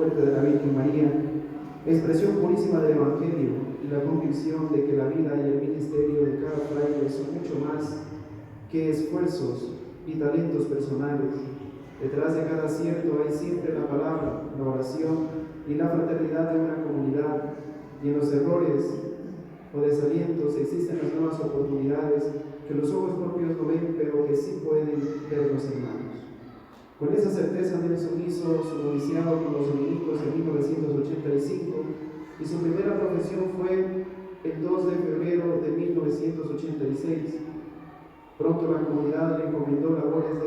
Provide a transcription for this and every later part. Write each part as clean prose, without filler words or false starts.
fuerte de la Virgen María, expresión purísima del Evangelio y la convicción de que la vida y el ministerio de cada fraile son mucho más que esfuerzos y talentos personales. Detrás de cada acierto hay siempre la palabra, la oración y la fraternidad de una comunidad, y en los errores o desalientos existen las nuevas oportunidades que los ojos propios no ven, pero que sí pueden ver los hermanos. Con esa certeza, Nelson hizo su noviciado con los dominicos en 1985 y su primera profesión fue el 2 de febrero de 1986. Pronto la comunidad le encomendó labores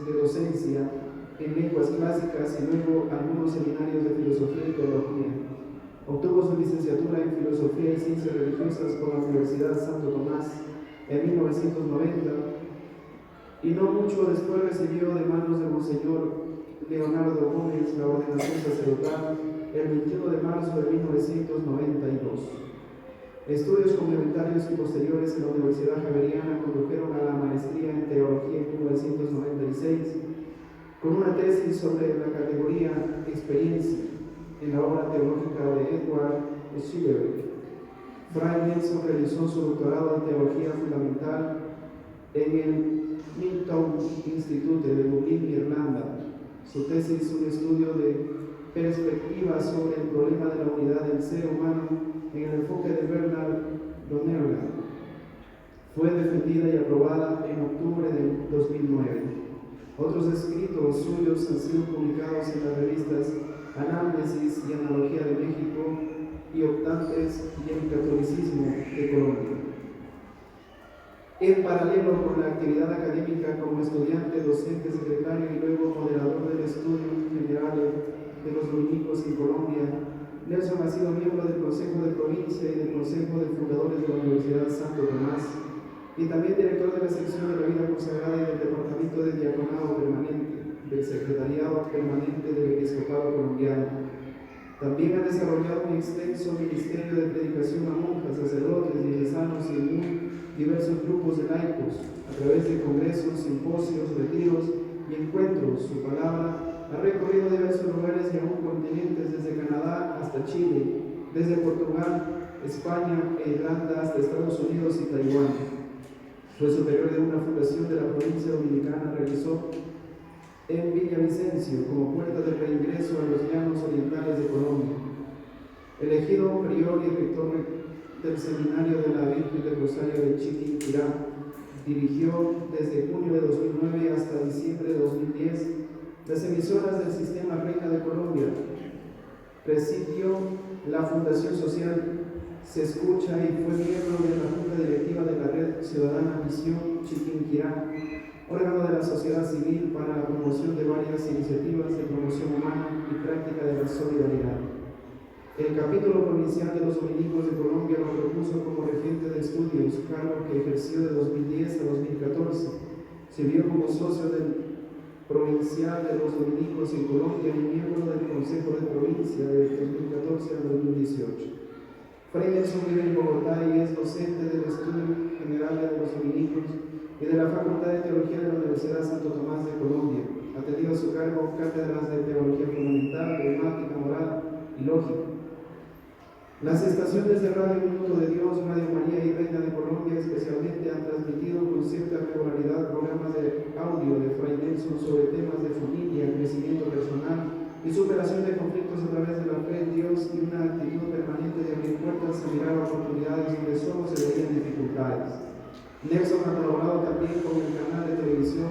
de docencia en lenguas clásicas y luego algunos seminarios de filosofía y teología. Obtuvo su licenciatura en Filosofía y Ciencias Religiosas por la Universidad Santo Tomás en 1990 y no mucho después recibió de manos de Monseñor Leonardo Gómez la ordenación sacerdotal el 21 de marzo de 1992. Estudios complementarios y posteriores en la Universidad Javeriana condujeron a la maestría en Teología en 1996 con una tesis sobre la categoría Experiencia en la obra teológica de Edward Schillebeck. Fray Nelson realizó su doctorado en Teología Fundamental en el Milton Institute de Dublín, Irlanda. Su tesis, un estudio de perspectiva sobre el problema de la unidad del ser humano en el enfoque de Bernard Lonergan, fue defendida y aprobada en octubre del 2009. Otros escritos suyos han sido publicados en las revistas Análisis y Analogía de México y Optantes y el Catolicismo de Colombia. En paralelo con la actividad académica como estudiante, docente, secretario y luego moderador del Estudio General de los Dominicos en Colombia, Nelson ha sido miembro del Consejo de Provincia y del Consejo de Fundadores de la Universidad Santo Tomás y también director de la sección de la vida consagrada y del Departamento de Diaconado Permanente del Secretariado Permanente del Episcopado Colombiano. También ha desarrollado un extenso ministerio de predicación a monjas, sacerdotes, diocesanos y diversos grupos de laicos a través de congresos, simposios, retiros y encuentros. Su palabra ha recorrido diversos lugares y aún continentes, desde Canadá hasta Chile, desde Portugal, España e Irlanda hasta Estados Unidos y Taiwán. Fue superior de una fundación de la provincia dominicana, realizó en Villavicencio como puerta de reingreso a los llanos orientales de Colombia. Elegido prior y rector del Seminario de la Virgen del Rosario de Chiquinquirá, dirigió desde junio de 2009 hasta diciembre de 2010 las emisoras del Sistema Reina de Colombia. Presidió la Fundación Social Se Escucha y fue miembro de la Junta Directiva de la Red Ciudadana Misión Chiquinquirá, órgano de la sociedad civil para la promoción de varias iniciativas de promoción humana y práctica de la solidaridad. El capítulo provincial de los dominicos de Colombia lo propuso como regente de estudios, cargo que ejerció de 2010 a 2014. Sirvió como socio del provincial de los dominicos en Colombia y miembro del Consejo de Provincia de 2014 a 2018. Fray Nelson vive en Bogotá y es docente del Estudio General de los Dominicos y de la Facultad de Teología de la Universidad Santo Tomás de Colombia. Ha tenido a su cargo cátedras de Teología Fundamental, Dogmática, Moral y Lógica. Las estaciones de Radio Minuto de Dios, Radio María y Reina de Colombia especialmente han transmitido con cierta regularidad programas de audio de Fray Nelson sobre temas de familia, crecimiento personal y superación de conflictos a través de la fe en Dios y una actitud permanente de abrir puertas y mirar oportunidades donde solo se veían dificultades. Nelson ha colaborado también con el canal de televisión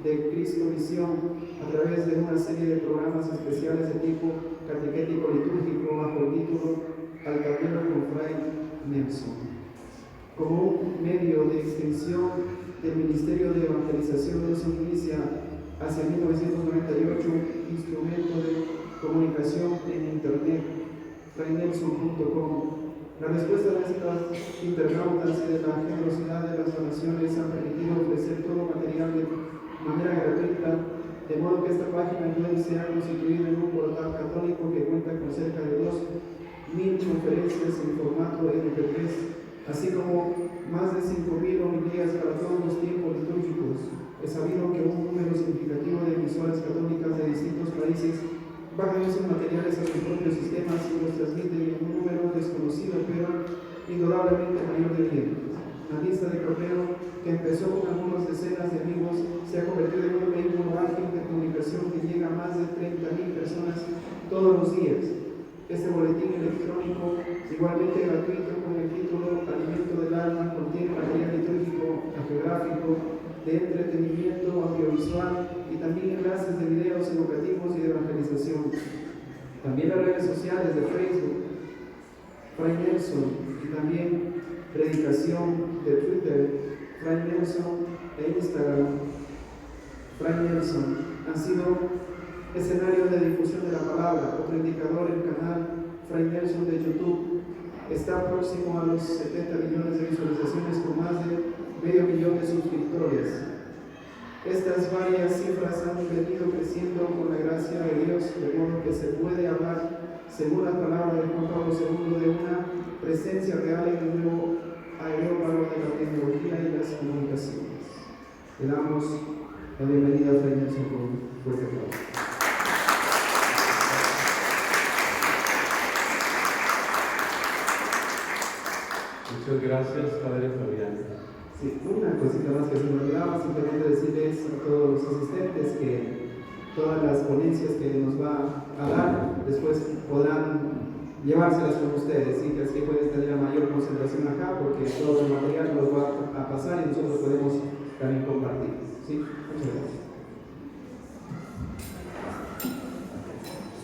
de Cristo Visión a través de una serie de programas especiales de tipo catequético litúrgico bajo el título Al Camino con Fray Nelson. Como un medio de extensión del Ministerio de Evangelización, Nelson inicia hacia 1998 un instrumento de comunicación en internet, fraynelson.com. La respuesta de estas internautas y de la generosidad de las donaciones han permitido ofrecer todo material de manera gratuita, de modo que esta página web se ha constituido en un portal católico que cuenta con cerca de 2.000 conferencias en formato MP3, así como más de 5.000 homilías para todos los tiempos litúrgicos. Es sabido que un número significativo de emisoras católicas de distintos países bajan esos materiales a sus propios sistemas y los transmiten en un número desconocido, pero indudablemente mayor de clientes. La lista de correo que empezó con algunas decenas de amigos se ha convertido en un vehículo ágil de comunicación que llega a más de 30.000 personas todos los días. Este boletín electrónico, igualmente gratuito con el título Alimento del Alma, contiene material litúrgico, geográfico, de entretenimiento audiovisual y también enlaces de videos educativos y de evangelización. También las redes sociales de Facebook, Fray Nelson, y también predicación de Twitter, Fray Nelson, e Instagram, Fray Nelson, han sido escenario de difusión de la palabra. Otro indicador, el canal Fray Nelson de YouTube está próximo a los 70 millones de visualizaciones con más de medio millón de suscriptores. Estas varias cifras han venido creciendo con la gracia de Dios, de modo que se puede hablar, según la palabra de Juan Pablo II, de una presencia real en el nuevo aerópago de la tecnología y las comunicaciones. Le damos la bienvenida a Fray Nelson con un fuerte aplauso. Muchas gracias, Padre Fabián. Sí, una cosita más que se me olvidaba, simplemente decirles a todos los asistentes que todas las ponencias que nos va a dar, después podrán llevárselas con ustedes, ¿sí? Así que pueden tener la mayor concentración acá, porque todo el material nos va a pasar y nosotros podemos también compartir. ¿Sí? Muchas gracias.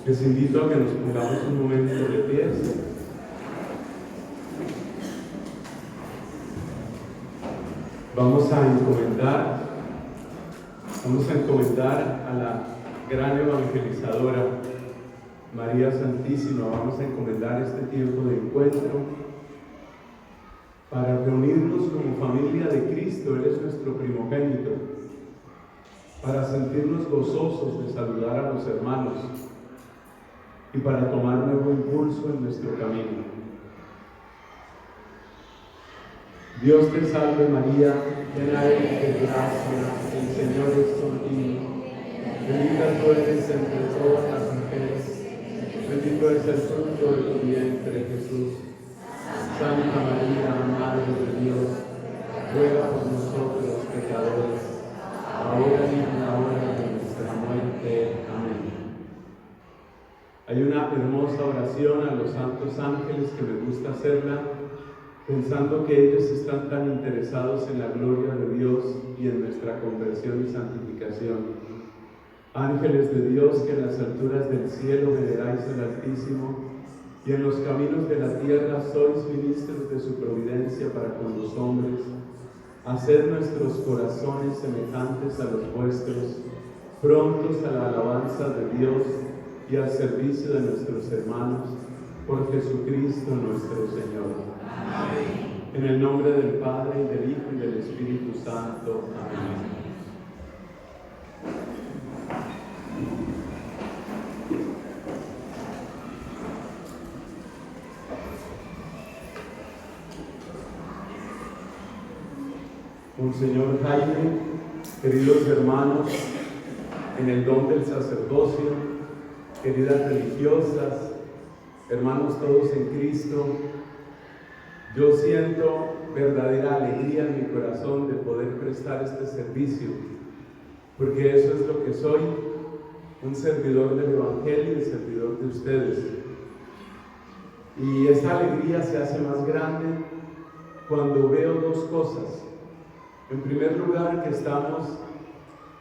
Les invito a que nos pongamos un momento de pies. Vamos a encomendar a la gran evangelizadora María Santísima. Vamos a encomendar este tiempo de encuentro para reunirnos como familia de Cristo. Él es nuestro primogénito, para sentirnos gozosos de saludar a los hermanos y para tomar nuevo impulso en nuestro camino. Dios te salve María, llena eres de gracia, el Señor es contigo. Bendita tú eres entre todas las mujeres, bendito es el fruto de tu vientre Jesús. Santa María, Madre de Dios, ruega por nosotros los pecadores, ahora y en la hora de nuestra muerte. Amén. Hay una hermosa oración a los santos ángeles que me gusta hacerla, pensando que ellos están tan interesados en la gloria de Dios y en nuestra conversión y santificación. Ángeles de Dios, que en las alturas del cielo veneráis al Altísimo y en los caminos de la tierra sois ministros de su providencia para con los hombres, haced nuestros corazones semejantes a los vuestros, prontos a la alabanza de Dios y al servicio de nuestros hermanos, por Jesucristo nuestro Señor. Amén. En el nombre del Padre, y del Hijo, y del Espíritu Santo. Amén. Monseñor Jaime, queridos hermanos, en el don del sacerdocio, queridas religiosas, hermanos todos en Cristo, yo siento verdadera alegría en mi corazón de poder prestar este servicio, porque eso es lo que soy, un servidor del Evangelio y servidor de ustedes. Y esta alegría se hace más grande cuando veo dos cosas. En primer lugar, que estamos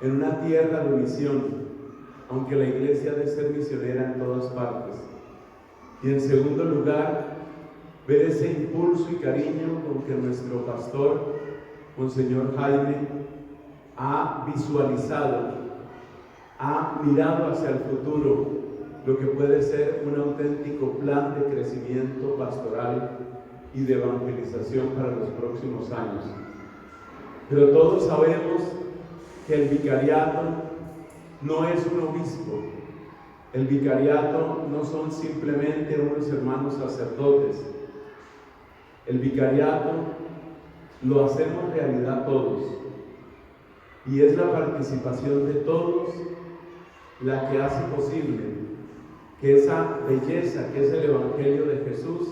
en una tierra de misión, aunque la iglesia debe ser misionera en todas partes. Y en segundo lugar, ver ese impulso y cariño con que nuestro pastor, Monseñor Jaime, ha visualizado, ha mirado hacia el futuro lo que puede ser un auténtico plan de crecimiento pastoral y de evangelización para los próximos años. Pero todos sabemos que el vicariato no es un obispo. El vicariato no son simplemente unos hermanos sacerdotes. El vicariato lo hacemos realidad todos. Y es la participación de todos la que hace posible que esa belleza que es el Evangelio de Jesús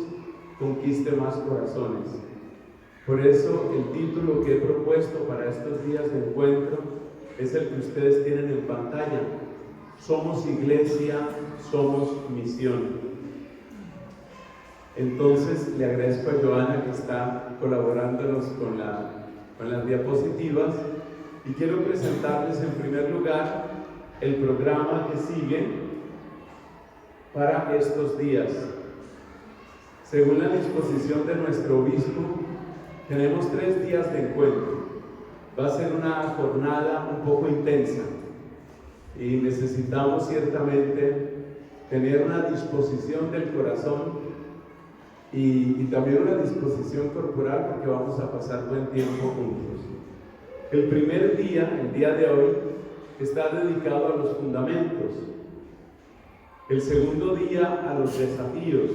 conquiste más corazones. Por eso el título que he propuesto para estos días de encuentro es el que ustedes tienen en pantalla: Somos Iglesia, somos misión. Entonces le agradezco a Joana que está colaborándonos con las diapositivas, y quiero presentarles en primer lugar el programa que sigue para estos días. Según la disposición de nuestro obispo, tenemos 3 días de encuentro. Va a ser una jornada un poco intensa y necesitamos ciertamente tener una disposición del corazón y también una disposición corporal, porque vamos a pasar buen tiempo juntos. El primer día, el día de hoy, está dedicado a los fundamentos. El segundo día a los desafíos.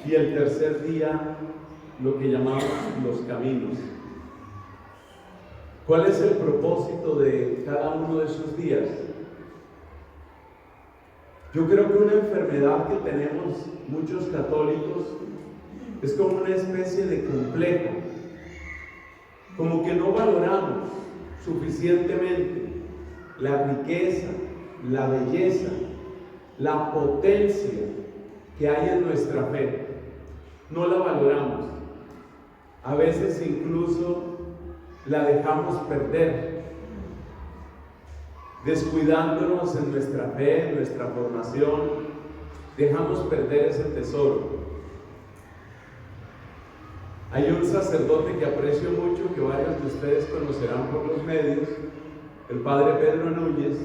Y el tercer día, lo que llamamos los caminos. ¿Cuál es el propósito de cada uno de esos días? Yo creo que una enfermedad que tenemos muchos católicos es como una especie de complejo, como que no valoramos suficientemente la riqueza, la belleza, la potencia que hay en nuestra fe. No la valoramos. A veces incluso la dejamos perder, descuidándonos en nuestra fe, en nuestra formación, dejamos perder ese tesoro. Hay un sacerdote que aprecio mucho, que varios de ustedes conocerán por los medios, el padre Pedro Núñez,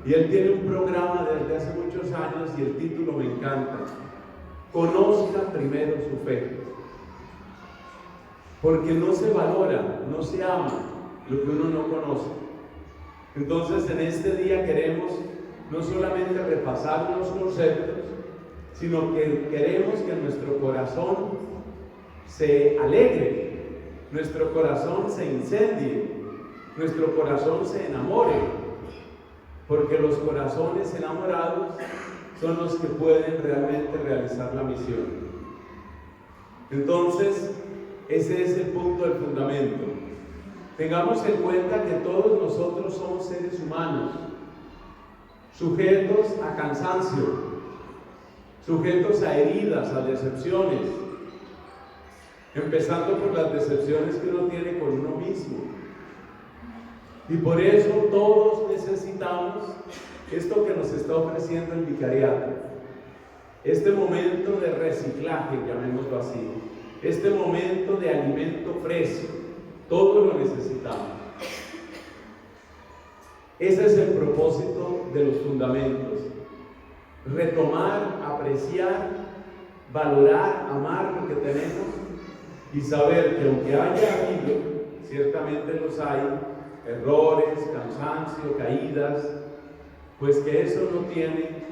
y él tiene un programa desde hace muchos años y el título me encanta: Conozca primero su fe. Porque no se valora, no se ama lo que uno no conoce. Entonces en este día queremos no solamente repasar unos conceptos, sino que queremos que nuestro corazón se alegre, nuestro corazón se incendie, nuestro corazón se enamore, porque los corazones enamorados son los que pueden realmente realizar la misión. Entonces, ese es el punto del fundamento. Tengamos en cuenta que todos nosotros somos seres humanos, sujetos a cansancio, sujetos a heridas, a decepciones, empezando por las decepciones que uno tiene con uno mismo. Y por eso todos necesitamos esto que nos está ofreciendo el vicariato, este momento de reciclaje, llamémoslo así, este momento de alimento fresco. Todos lo necesitamos. Ese es el propósito de los fundamentos: retomar, apreciar, valorar, amar lo que tenemos y saber que aunque haya habido, ciertamente los hay, errores, cansancio, caídas, pues que eso no tiene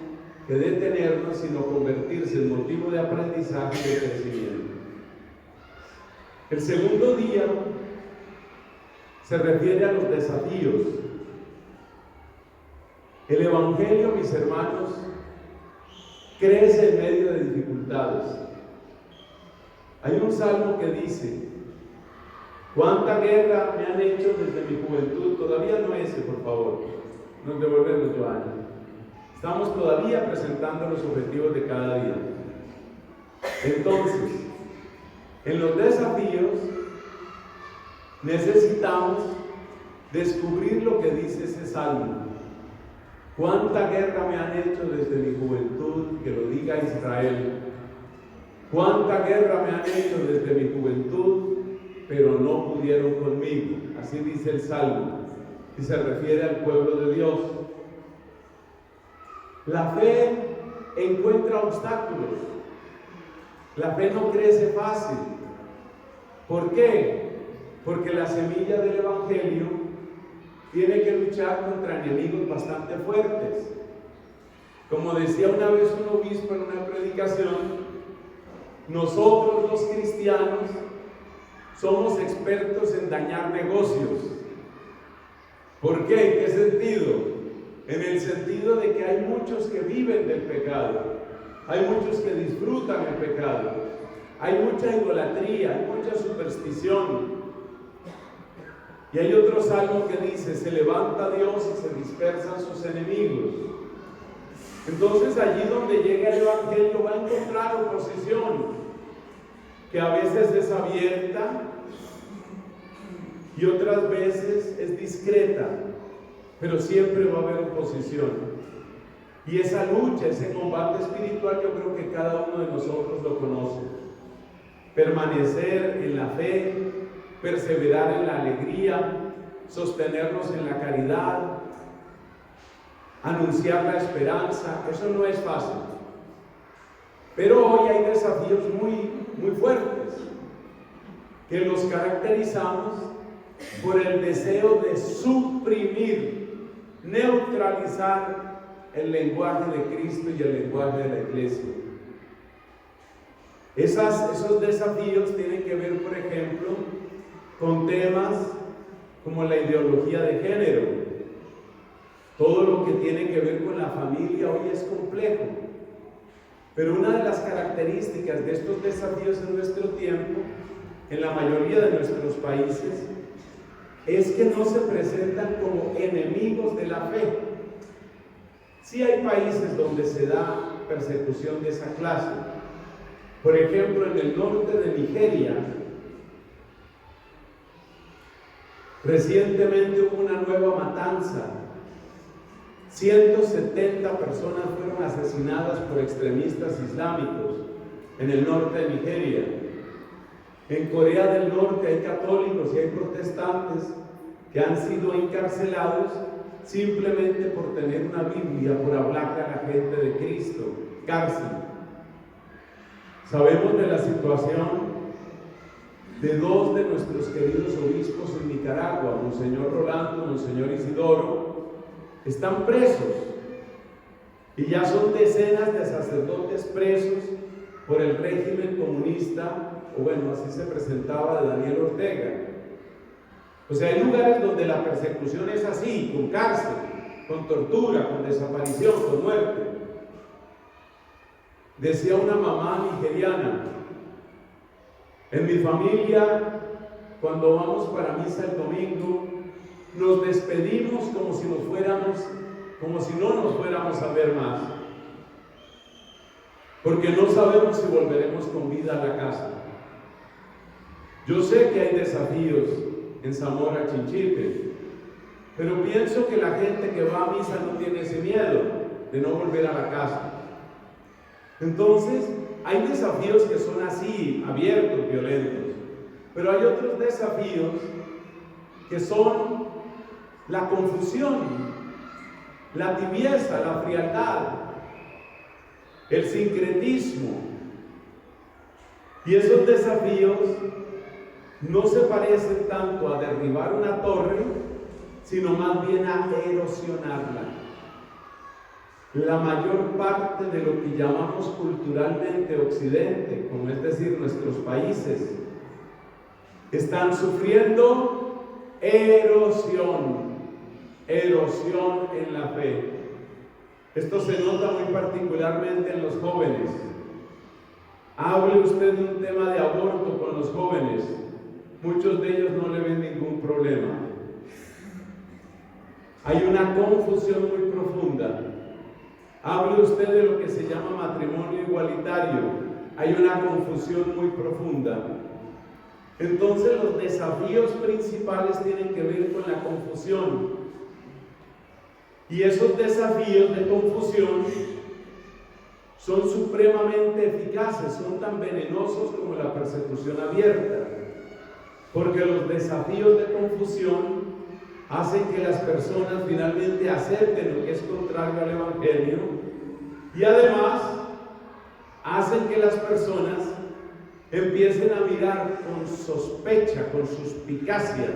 que detenernos, sino convertirse en motivo de aprendizaje y de crecimiento. El segundo día se refiere a los desafíos. El Evangelio, mis hermanos, crece en medio de dificultades. Hay un salmo que dice: ¿cuánta guerra me han hecho desde mi juventud? Todavía no ese, por favor. Nos devolvemos, Joana. Estamos todavía presentando los objetivos de cada día. Entonces, en los desafíos necesitamos descubrir lo que dice ese salmo. ¿Cuánta guerra me han hecho desde mi juventud? Que lo diga Israel. ¿Cuánta guerra me han hecho desde mi juventud? Pero no pudieron conmigo. Así dice el salmo, y se refiere al pueblo de Dios. La fe encuentra obstáculos. La fe no crece fácil. ¿Por qué? Porque la semilla del Evangelio tiene que luchar contra enemigos bastante fuertes. Como decía una vez un obispo en una predicación, nosotros los cristianos somos expertos en dañar negocios. ¿Por qué? ¿En qué sentido? en el sentido de que hay muchos que viven del pecado, hay muchos que disfrutan el pecado, hay mucha idolatría, hay mucha superstición. Y hay otro salmo que dice: se levanta Dios y se dispersan sus enemigos. Entonces allí donde llega el Evangelio va a encontrar oposición, que a veces es abierta y otras veces es discreta, pero siempre va a haber oposición. Y esa lucha, ese combate espiritual, yo creo que cada uno de nosotros lo conoce. Permanecer en la fe, perseverar en la alegría, sostenernos en la caridad, anunciar la esperanza, eso no es fácil. Pero hoy hay desafíos muy fuertes que los caracterizamos por el deseo de suprimir, neutralizar el lenguaje de Cristo y el lenguaje de la Iglesia. Esos desafíos tienen que ver, por ejemplo, con temas como la ideología de género. Todo lo que tiene que ver con la familia hoy es complejo. Pero una de las características de estos desafíos en nuestro tiempo, en la mayoría de nuestros países, es que no se presentan como enemigos de la fe. Sí hay países donde se da persecución de esa clase. Por ejemplo, en el norte de Nigeria, recientemente hubo una nueva matanza. 170 personas fueron asesinadas por extremistas islámicos en el norte de Nigeria. En Corea del Norte hay católicos y hay protestantes que han sido encarcelados simplemente por tener una Biblia, por hablarle a la gente de Cristo. Cárcel. Sabemos de la situación de dos de nuestros queridos obispos en Nicaragua, Monseñor Rolando, Monseñor Isidoro. Están presos y ya son decenas de sacerdotes presos por el régimen comunista, o bueno, así se presentaba, de Daniel Ortega. O sea, hay lugares donde la persecución es así, con cárcel, con tortura, con desaparición, con muerte. Decía una mamá nigeriana: en mi familia, cuando vamos para misa el domingo, nos despedimos como si no nos fuéramos a ver más, porque no sabemos si volveremos con vida a la casa. Yo sé que hay desafíos en Zamora Chinchipe, pero pienso que la gente que va a misa no tiene ese miedo de no volver a la casa. Entonces, hay desafíos que son así, abiertos, violentos, pero hay otros desafíos que son la confusión, la tibieza, la frialdad, el sincretismo. Y esos desafíos no se parecen tanto a derribar una torre, sino más bien a erosionarla. La mayor parte de lo que llamamos culturalmente Occidente, como es decir, nuestros países, están sufriendo erosión en la fe. Esto se nota muy particularmente en los jóvenes. Hable usted de un tema de aborto con los jóvenes, muchos de ellos no le ven ningún problema. Hay una confusión muy profunda. Hable usted de lo que se llama matrimonio igualitario, hay una confusión muy profunda. Entonces los desafíos principales tienen que ver con la confusión. Y esos desafíos de confusión son supremamente eficaces, son tan venenosos como la persecución abierta, porque los desafíos de confusión hacen que las personas finalmente acepten lo que es contrario al Evangelio, y además hacen que las personas empiecen a mirar con sospecha, con suspicacia,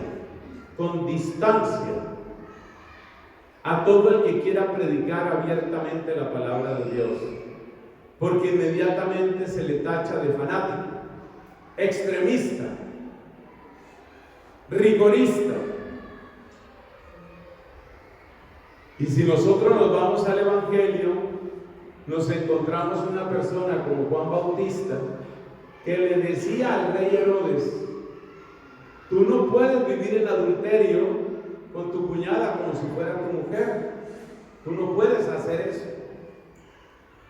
con distancia a todo el que quiera predicar abiertamente la palabra de Dios, porque inmediatamente se le tacha de fanático, extremista, rigorista. Y si nosotros nos vamos al Evangelio, nos encontramos una persona como Juan Bautista que le decía al rey Herodes: tú no puedes vivir en adulterio con tu cuñada como si fuera tu mujer. Tú no puedes hacer eso.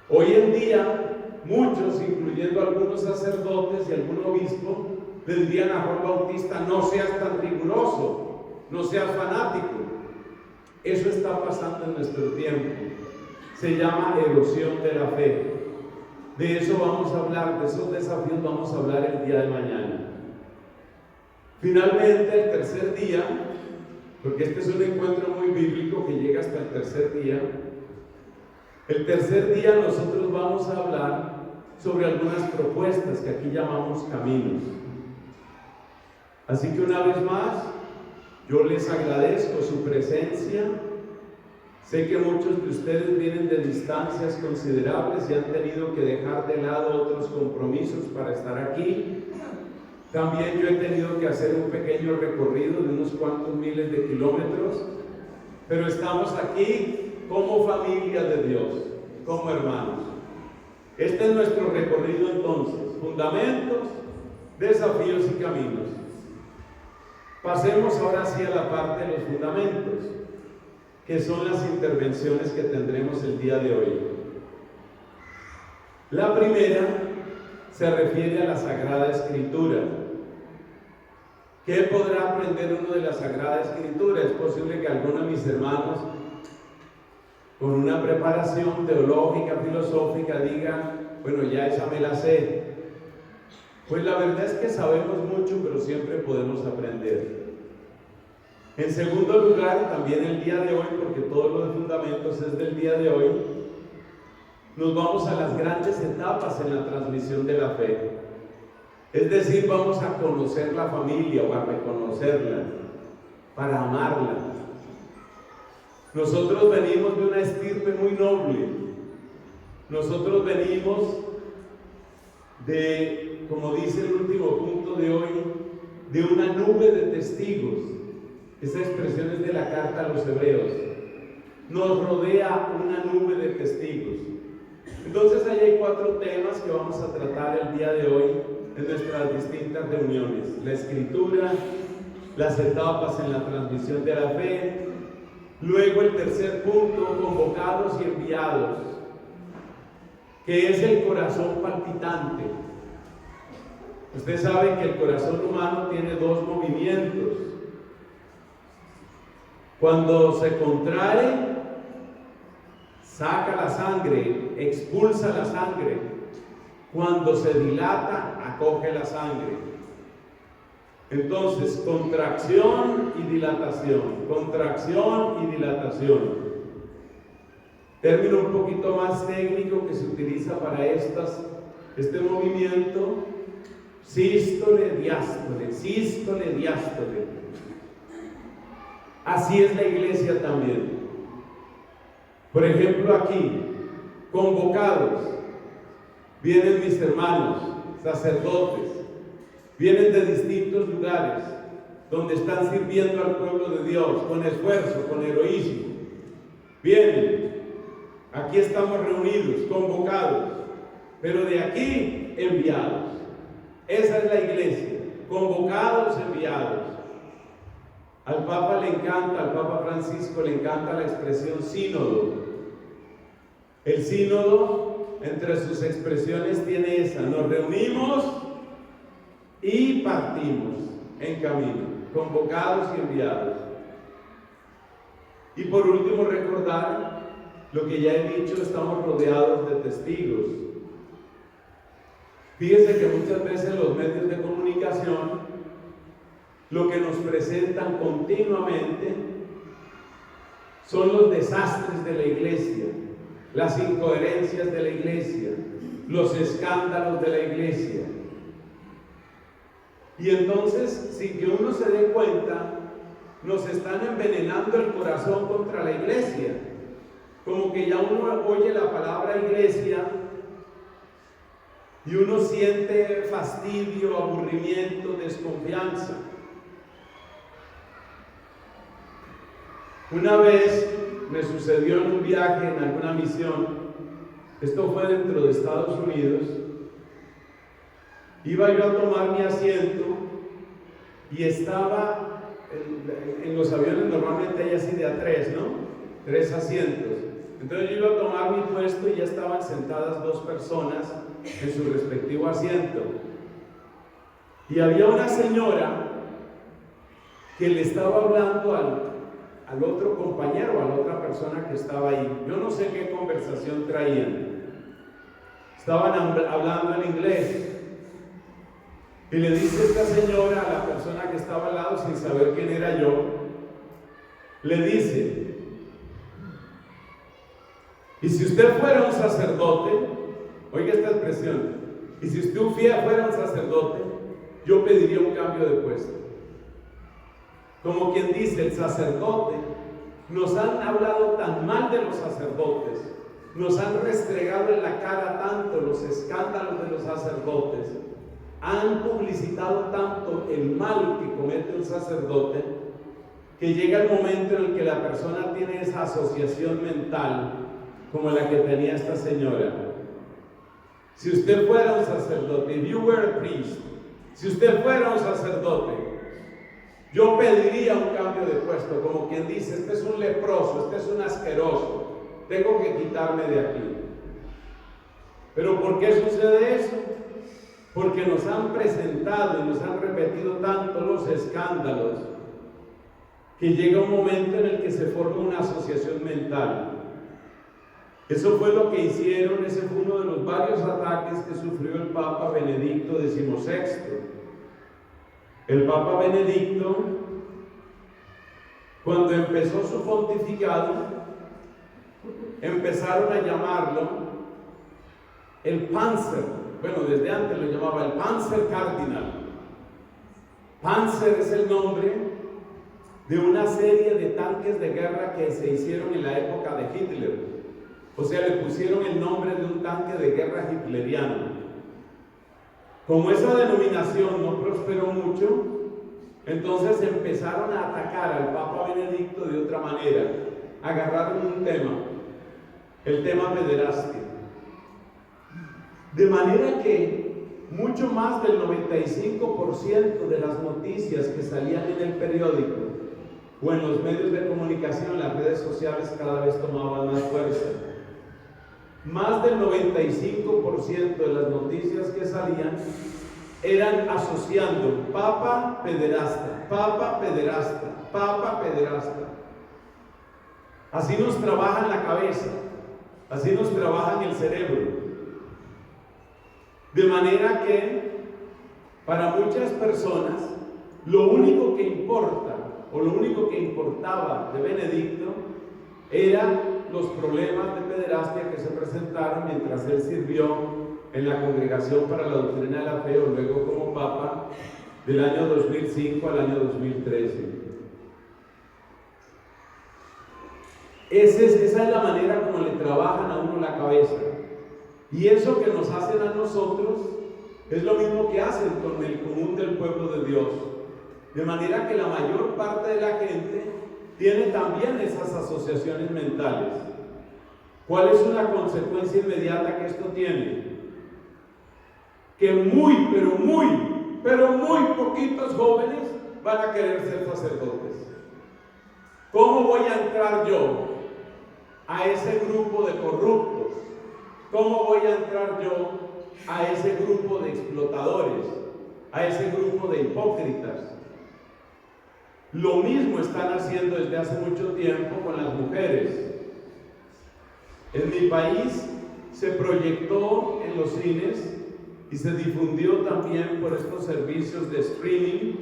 Hoy en día, muchos, incluyendo algunos sacerdotes y algún obispo, le dirían a Juan Bautista: no seas tan riguroso, no seas fanático. Eso está pasando en nuestro tiempo. Se llama erosión de la fe. De eso vamos a hablar, de esos desafíos vamos a hablar el día de mañana. Finalmente, el tercer día, porque este es un encuentro muy bíblico que llega hasta el tercer día. El tercer día nosotros vamos a hablar sobre algunas propuestas que aquí llamamos caminos. Así que una vez más, yo les agradezco su presencia. Sé que muchos de ustedes vienen de distancias considerables y han tenido que dejar de lado otros compromisos para estar aquí. También yo he tenido que hacer un pequeño recorrido de unos cuantos miles de kilómetros, pero estamos aquí como familia de Dios, como hermanos. Este es nuestro recorrido entonces: fundamentos, desafíos y caminos. Pasemos ahora sí a la parte de los fundamentos, que son las intervenciones que tendremos el día de hoy. La primera se refiere a la Sagrada Escritura. ¿Qué podrá aprender uno de la Sagrada Escritura? Es posible que algunos de mis hermanos, con una preparación teológica, filosófica, digan: bueno, ya esa me la sé. Pues la verdad es que sabemos mucho, pero siempre podemos aprender. En segundo lugar, también el día de hoy, porque todos los fundamentos es del día de hoy, nos vamos a las grandes etapas en la transmisión de la fe. Es decir, vamos a conocer la familia o a reconocerla, para amarla. Nosotros venimos de una estirpe muy noble. Nosotros venimos de, como dice el último punto de hoy, de una nube de testigos. Esa expresión es de la carta a los Hebreos. Nos rodea una nube de testigos. Entonces ahí hay 4 temas que vamos a tratar el día de hoy en nuestras distintas reuniones: la Escritura, las etapas en la transmisión de la fe. Luego el tercer punto: convocados y enviados, que es el corazón palpitante. Usted sabe que el corazón humano tiene 2 movimientos. Cuando se contrae, saca la sangre, expulsa la sangre. Cuando se dilata, acoge la sangre. Entonces, contracción y dilatación, contracción y dilatación. Término un poquito más técnico que se utiliza para este movimiento: sístole, diástole, sístole, diástole. Así es la iglesia también. Por ejemplo, aquí, convocados, vienen mis hermanos, sacerdotes, vienen de distintos lugares, donde están sirviendo al pueblo de Dios, con esfuerzo, con heroísmo. Vienen, aquí estamos reunidos, convocados, pero de aquí, enviados. Esa es la iglesia, convocados, enviados. Al Papa Francisco le encanta la expresión sínodo. El sínodo, entre sus expresiones, tiene esa: nos reunimos y partimos en camino, convocados y enviados. Y por último, recordar lo que ya he dicho: estamos rodeados de testigos. Fíjense que muchas veces los medios de comunicación lo que nos presentan continuamente son los desastres de la iglesia, las incoherencias de la iglesia, los escándalos de la iglesia. Y entonces, sin que uno se dé cuenta, nos están envenenando el corazón contra la iglesia. Como que ya uno oye la palabra iglesia y uno siente fastidio, aburrimiento, desconfianza. Una vez me sucedió en un viaje, en alguna misión. Esto fue dentro de Estados Unidos. Iba yo a tomar mi asiento y estaba, en los aviones normalmente hay así de a tres, ¿no? 3 asientos. Entonces yo iba a tomar mi puesto y ya estaban sentadas 2 personas en su respectivo asiento. Y había una señora que le estaba hablando al otro compañero, a la otra persona que estaba ahí. Yo no sé qué conversación traían. Estaban hablando en inglés. Y le dice esta señora a la persona que estaba al lado, sin saber quién era yo, le dice: y si usted fuera un sacerdote, oiga esta expresión, y si usted fuera un sacerdote, yo pediría un cambio de puesto. Como quien dice, el sacerdote, nos han hablado tan mal de los sacerdotes, nos han restregado en la cara tanto los escándalos de los sacerdotes, han publicitado tanto el mal que comete un sacerdote, que llega el momento en el que la persona tiene esa asociación mental como la que tenía esta señora. Si usted fuera un sacerdote, if you were a priest, si usted fuera un sacerdote, yo pediría un cambio de puesto, como quien dice: este es un leproso, este es un asqueroso, tengo que quitarme de aquí. ¿Pero por qué sucede eso? Porque nos han presentado y nos han repetido tanto los escándalos que llega un momento en el que se forma una asociación mental. Eso fue lo que hicieron, ese fue uno de los varios ataques que sufrió el Papa Benedicto XVI. El Papa Benedicto, cuando empezó su pontificado, empezaron a llamarlo el Panzer. Bueno, desde antes lo llamaba el Panzer Cardinal. Panzer es el nombre de una serie de tanques de guerra que se hicieron en la época de Hitler. O sea, le pusieron el nombre de un tanque de guerra hitleriano. Como esa denominación no prosperó mucho, entonces empezaron a atacar al Papa Benedicto de otra manera. Agarraron un tema, el tema pederastia. De manera que mucho más del 95% de las noticias que salían en el periódico o en los medios de comunicación, las redes sociales cada vez tomaban más fuerza. Más del 95% de las noticias que salían eran asociando Papa pederasta, Papa pederasta, Papa pederasta. Así nos trabaja en la cabeza, así nos trabaja en el cerebro. De manera que para muchas personas lo único que importa o lo único que importaba de Benedicto eran los problemas de pederastia que se presentaron mientras él sirvió en la Congregación para la Doctrina de la Fe, o luego como Papa, del año 2005 al año 2013. Esa es la manera como le trabajan a uno la cabeza. Y eso que nos hacen a nosotros es lo mismo que hacen con el común del pueblo de Dios. De manera que la mayor parte de la gente tiene también esas asociaciones mentales. ¿Cuál es una consecuencia inmediata que esto tiene? Que muy, pero muy poquitos jóvenes van a querer ser sacerdotes. ¿Cómo voy a entrar yo a ese grupo de corruptos? ¿Cómo voy a entrar yo a ese grupo de explotadores, a ese grupo de hipócritas? Lo mismo están haciendo desde hace mucho tiempo con las mujeres. En mi país se proyectó en los cines y se difundió también por estos servicios de streaming.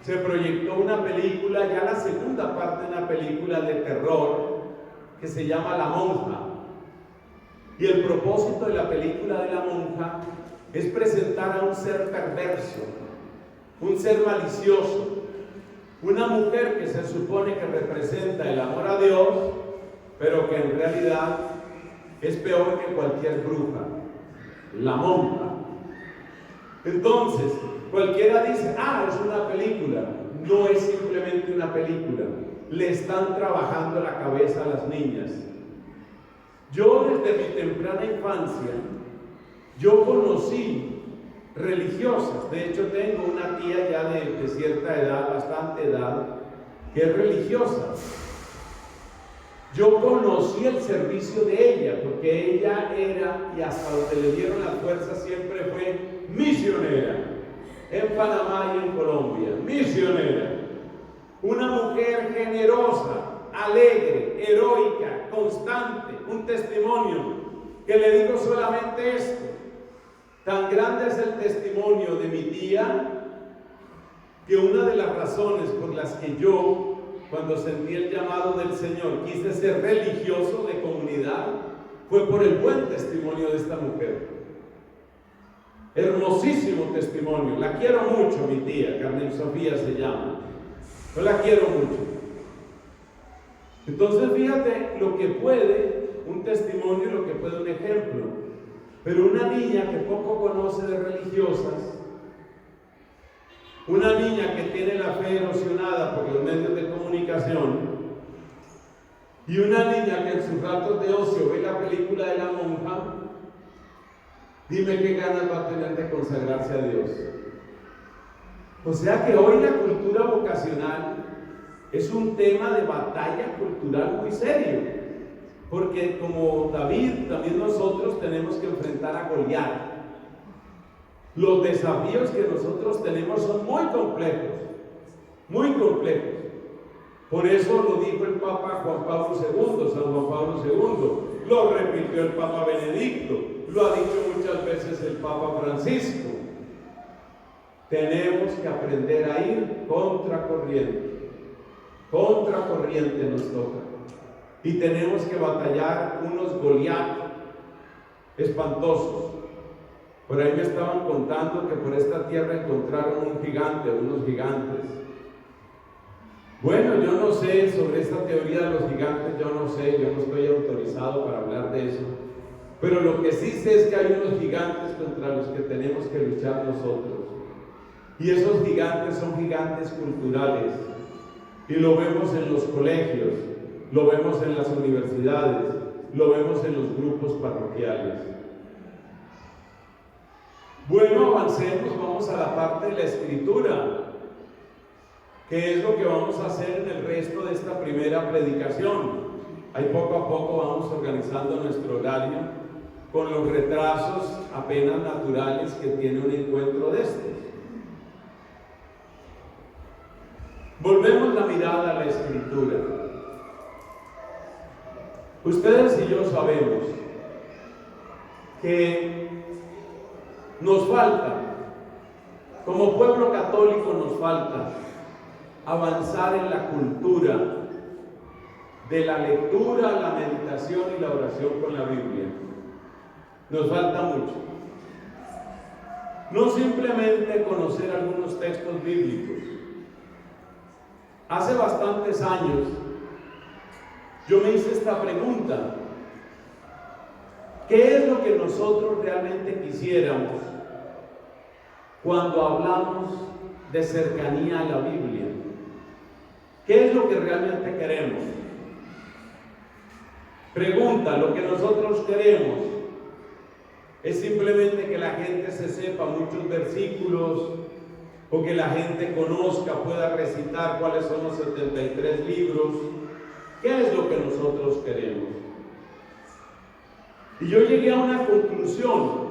Se proyectó una película, ya la segunda parte de una película de terror que se llama La Monja. Y el propósito de la película de La Monja es presentar a un ser perverso, un ser malicioso, una mujer que se supone que representa el amor a Dios, pero que en realidad es peor que cualquier bruja, la monja. Entonces, cualquiera dice: ah, es una película. No es simplemente una película. le están trabajando la cabeza a las niñas. Yo desde mi temprana infancia, yo conocí religiosas. De hecho, tengo una tía ya de cierta edad, bastante edad, que es religiosa. Yo conocí el servicio de ella, porque ella era, y hasta donde le dieron las fuerzas, siempre fue misionera, en Panamá y en Colombia, misionera. Una mujer generosa, alegre, heroica, constante, un testimonio, que le digo solamente esto. Tan grande es el testimonio de mi tía, que una de las razones por las que yo, cuando sentí el llamado del Señor, quise ser religioso de comunidad, fue por el buen testimonio de esta mujer. Hermosísimo testimonio. La quiero mucho, mi tía, Carmen Sofía se llama. Yo la quiero mucho. Entonces fíjate lo que puede un testimonio, lo que puede un ejemplo. Pero una niña que poco conoce de religiosas, una niña que tiene la fe erosionada por los medios de comunicación, y una niña que en sus ratos de ocio ve la película de la monja, dime qué ganas va a tener de consagrarse a Dios. O sea que hoy la cultura vocacional es un tema de batalla cultural muy serio, porque como David, también nosotros tenemos que enfrentar a Goliat. Los desafíos que nosotros tenemos son muy complejos, muy complejos. Por eso lo dijo el Papa Juan Pablo II, San Juan Pablo II, lo repitió el Papa Benedicto, lo ha dicho muchas veces el Papa Francisco. Tenemos que aprender a ir contracorriente nos toca. Y tenemos que batallar unos Goliat espantosos. Por ahí me estaban contando que por esta tierra encontraron un gigante, unos gigantes. Bueno, yo no sé sobre esta teoría de los gigantes, yo no sé, yo no estoy autorizado para hablar de eso. Pero lo que sí sé es que hay unos gigantes contra los que tenemos que luchar nosotros. Y esos gigantes son gigantes culturales. Y lo vemos en los colegios, lo vemos en las universidades, lo vemos en los grupos parroquiales. Bueno, avancemos, vamos a la parte de la escritura, que es lo que vamos a hacer en el resto de esta primera predicación. Ahí poco a poco vamos organizando nuestro horario con los retrasos apenas naturales que tiene un encuentro de estos. Volvemos la mirada a la escritura. Ustedes y yo sabemos que nos falta, como pueblo católico nos falta avanzar en la cultura de la lectura, la meditación y la oración con la Biblia. Nos falta mucho. No simplemente conocer algunos textos bíblicos. Hace bastantes años yo me hice esta pregunta: ¿qué es lo que nosotros realmente quisiéramos cuando hablamos de cercanía a la Biblia? ¿Qué es lo que realmente queremos? Pregunta, lo que nosotros queremos es simplemente que la gente se sepa muchos versículos, o que la gente conozca, pueda recitar cuáles son los 73 libros. ¿Qué es lo que nosotros queremos? Y yo llegué a una conclusión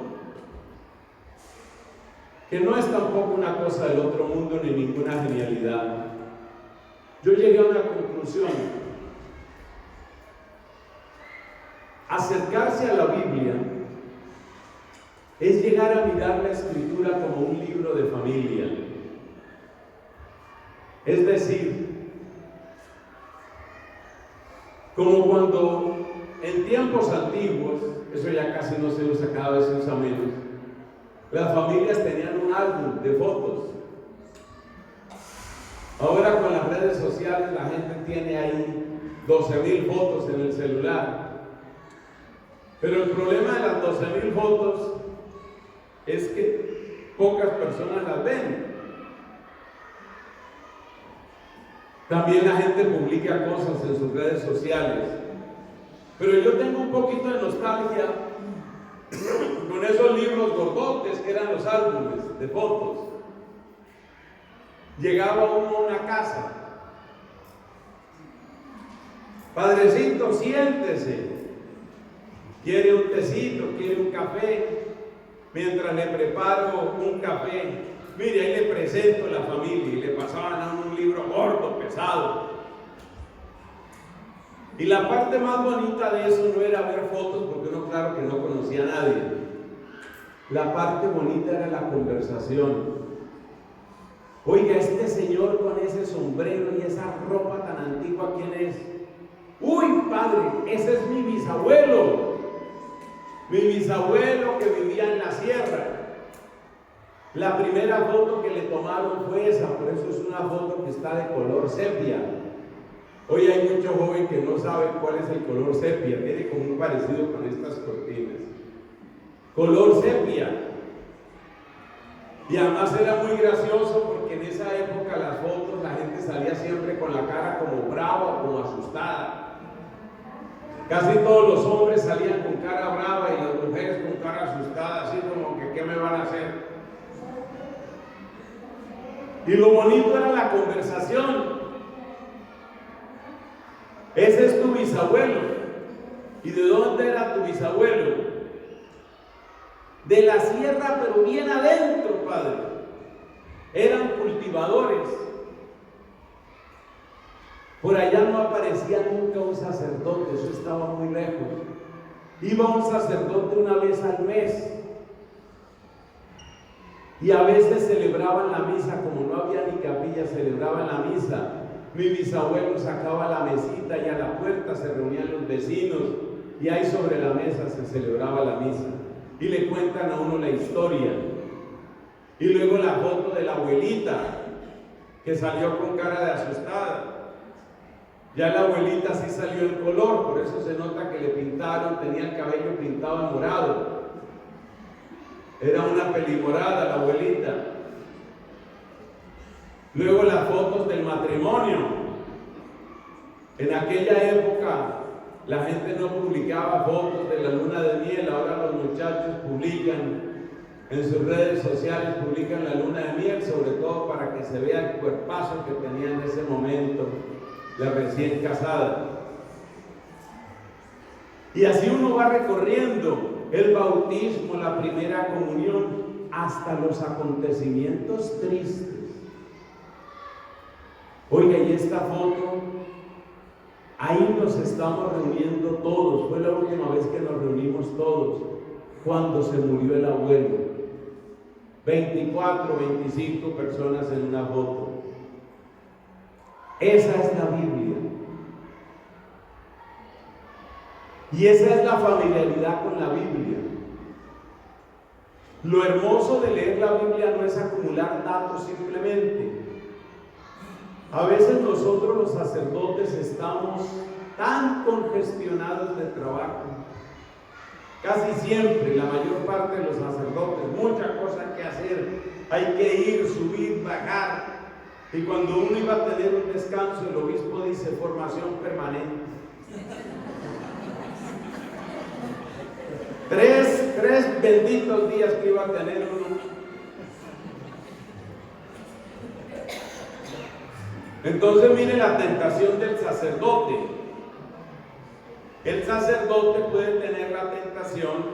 que no es tampoco una cosa del otro mundo ni ninguna genialidad. Yo llegué a una conclusión: acercarse a la Biblia es llegar a mirar la Escritura como un libro de familia. Es decir, como cuando en tiempos antiguos, eso ya casi no se usa, cada vez se usa menos, las familias tenían un álbum de fotos. Ahora con las redes sociales la gente tiene ahí 12,000 fotos en el celular. Pero el problema de las 12,000 fotos es que pocas personas las ven. También la gente publica cosas en sus redes sociales. Pero yo tengo un poquito de nostalgia con esos libros gordotes que eran los álbumes de fotos. Llegaba uno a una casa. Padrecito, siéntese. ¿Quiere un tecito? ¿Quiere un café? Mientras le preparo un café, mire, ahí le presento a la familia y le pasaban a un libro gordo, pesado. Y la parte más bonita de eso no era ver fotos, porque uno claro que no conocía a nadie. La parte bonita era la conversación. Oiga, este señor con ese sombrero y esa ropa tan antigua, ¿quién es? Uy, padre, ese es mi bisabuelo. Mi bisabuelo que vivía en la sierra. La primera foto que le tomaron fue esa, por eso es una foto que está de color sepia. Hoy hay mucho joven que no sabe cuál es el color sepia, tiene como un parecido con estas cortinas. Color sepia. Y además era muy gracioso porque en esa época las fotos la gente salía siempre con la cara como brava o como asustada. Casi todos los hombres salían con cara brava y las mujeres con cara asustada, así como que ¿qué me van a hacer? Y lo bonito era la conversación. Ese es tu bisabuelo. ¿Y de dónde era tu bisabuelo? De la sierra, pero bien adentro, padre. Eran cultivadores. Por allá no aparecía nunca un sacerdote, eso estaba muy lejos. Iba un sacerdote una vez al mes. Y a veces celebraban la misa, como no había ni capilla, celebraban la misa. Mi bisabuelo sacaba la mesita y a la puerta se reunían los vecinos y ahí sobre la mesa se celebraba la misa. Y le cuentan a uno la historia. Y luego la foto de la abuelita que salió con cara de asustada. Ya la abuelita sí salió en color, por eso se nota que le pintaron, tenía el cabello pintado en morado. Era una pelimorada la abuelita. Luego las fotos del matrimonio. En aquella época la gente no publicaba fotos de la luna de miel, ahora los muchachos publican en sus redes sociales, publican la luna de miel, sobre todo para que se vea el cuerpazo que tenía en ese momento la recién casada. Y así uno va recorriendo el bautismo, la primera comunión, hasta los acontecimientos tristes. Oiga, y esta foto, ahí nos estamos reuniendo todos. Fue la última vez que nos reunimos todos, cuando se murió el abuelo. 24, 25 personas en una foto. Esa es la Biblia. Y esa es la familiaridad con la Biblia. Lo hermoso de leer la Biblia no es acumular datos simplemente. A veces nosotros los sacerdotes estamos tan congestionados de trabajo. Casi siempre, la mayor parte de los sacerdotes, mucha cosa que hacer. Hay que ir, subir, bajar. Y cuando uno iba a tener un descanso, el obispo dice formación permanente. Tres benditos días que iba a tener uno. Entonces mire la tentación del sacerdote. El sacerdote puede tener la tentación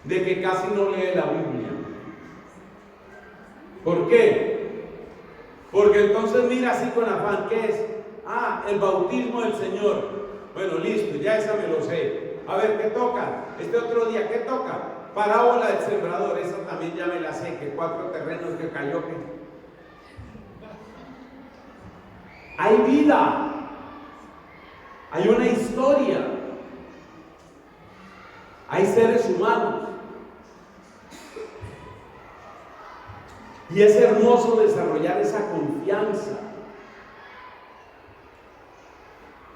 de que casi no lee la Biblia. ¿Por qué? Porque entonces mira así con afán, ¿qué es? Ah, el bautismo del Señor. Bueno, listo, ya esa me lo sé. A ver, ¿qué toca? Este otro día, ¿qué toca? Parábola del sembrador, esa también ya me la sé, que 4 terrenos que cayó. Hay vida, hay una historia, hay seres humanos. Y es hermoso desarrollar esa confianza.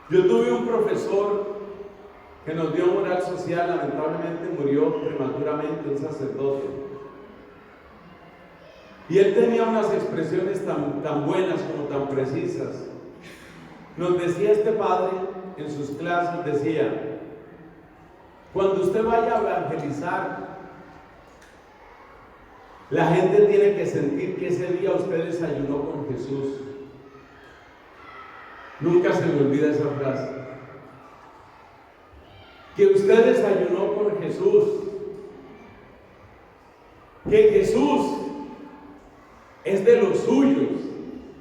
Yo tuve un profesor que nos dio moral social, lamentablemente murió prematuramente, un sacerdote. Y él tenía unas expresiones tan buenas como tan precisas. Nos decía este padre en sus clases, decía: cuando usted vaya a evangelizar, la gente tiene que sentir que ese día usted desayunó con Jesús. Nunca se me olvida esa frase. Que usted desayunó con Jesús. Que Jesús es de los suyos,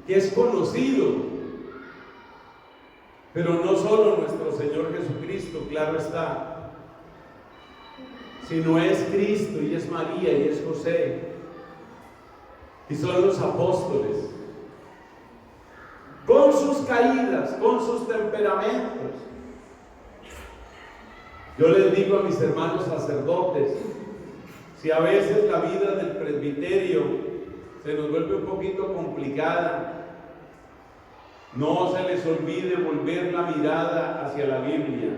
que es conocido. Pero no solo nuestro Señor Jesucristo, claro está, sino es Cristo, y es María, y es José, y son los apóstoles, con sus caídas, con sus temperamentos. Yo les digo a mis hermanos sacerdotes, si a veces la vida del presbiterio se nos vuelve un poquito complicada, no se les olvide volver la mirada hacia la Biblia.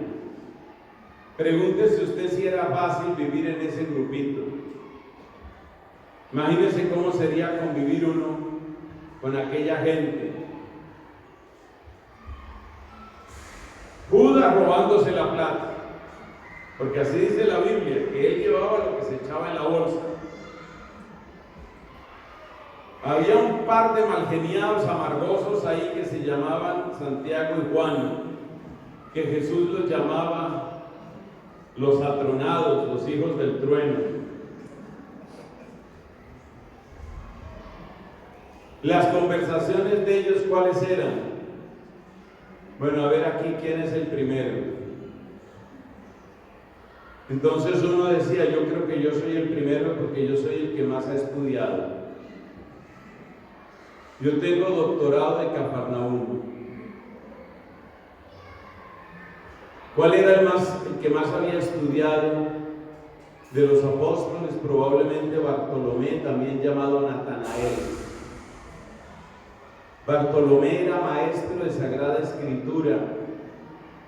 Pregúntese usted si era fácil vivir en ese grupito. Imagínese cómo sería convivir uno con aquella gente. Judas robándose la plata, porque así dice la Biblia, que él llevaba lo que se echaba en la bolsa. Había un par de malgeniados amargosos ahí que se llamaban Santiago y Juan, que Jesús los llamaba los atronados, los hijos del trueno. Las conversaciones de ellos, ¿cuáles eran? Bueno, a ver aquí quién es el primero. Entonces uno decía: yo creo que yo soy el primero porque yo soy el que más ha estudiado. Yo tengo doctorado de Cafarnaúm. ¿Cuál era el que más había estudiado de los apóstoles? Probablemente Bartolomé, también llamado Natanael. Bartolomé era maestro de Sagrada Escritura.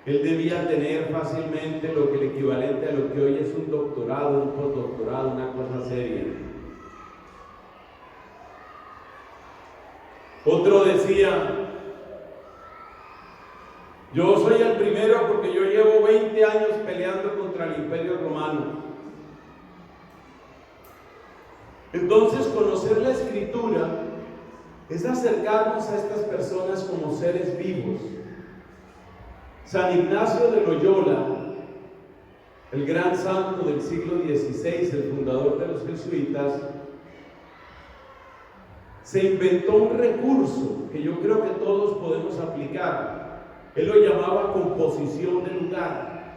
Él debía tener fácilmente lo que el equivalente a lo que hoy es un doctorado, un postdoctorado, una cosa seria. Otro decía: yo soy el primero porque yo llevo 20 años peleando contra el Imperio Romano. Entonces, conocer la Escritura es acercarnos a estas personas como seres vivos. San Ignacio de Loyola, el gran santo del siglo XVI, el fundador de los jesuitas, se inventó un recurso que yo creo que todos podemos aplicar. Él lo llamaba composición de lugar.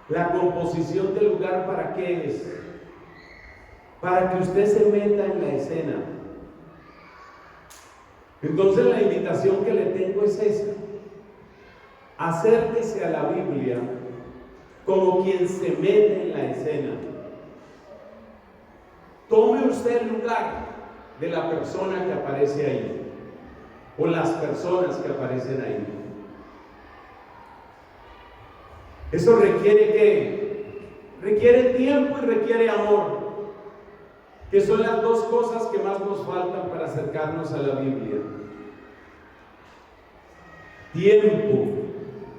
La composición de lugar, ¿para qué es? Para que usted se meta en la escena. Entonces la invitación que le tengo es esa: acérquese a la Biblia como quien se mete en la escena. Tome usted el lugar de la persona que aparece ahí, o las personas que aparecen ahí. Eso requiere ¿qué? Requiere tiempo y requiere amor, que son las dos cosas que más nos faltan para acercarnos a la Biblia. Tiempo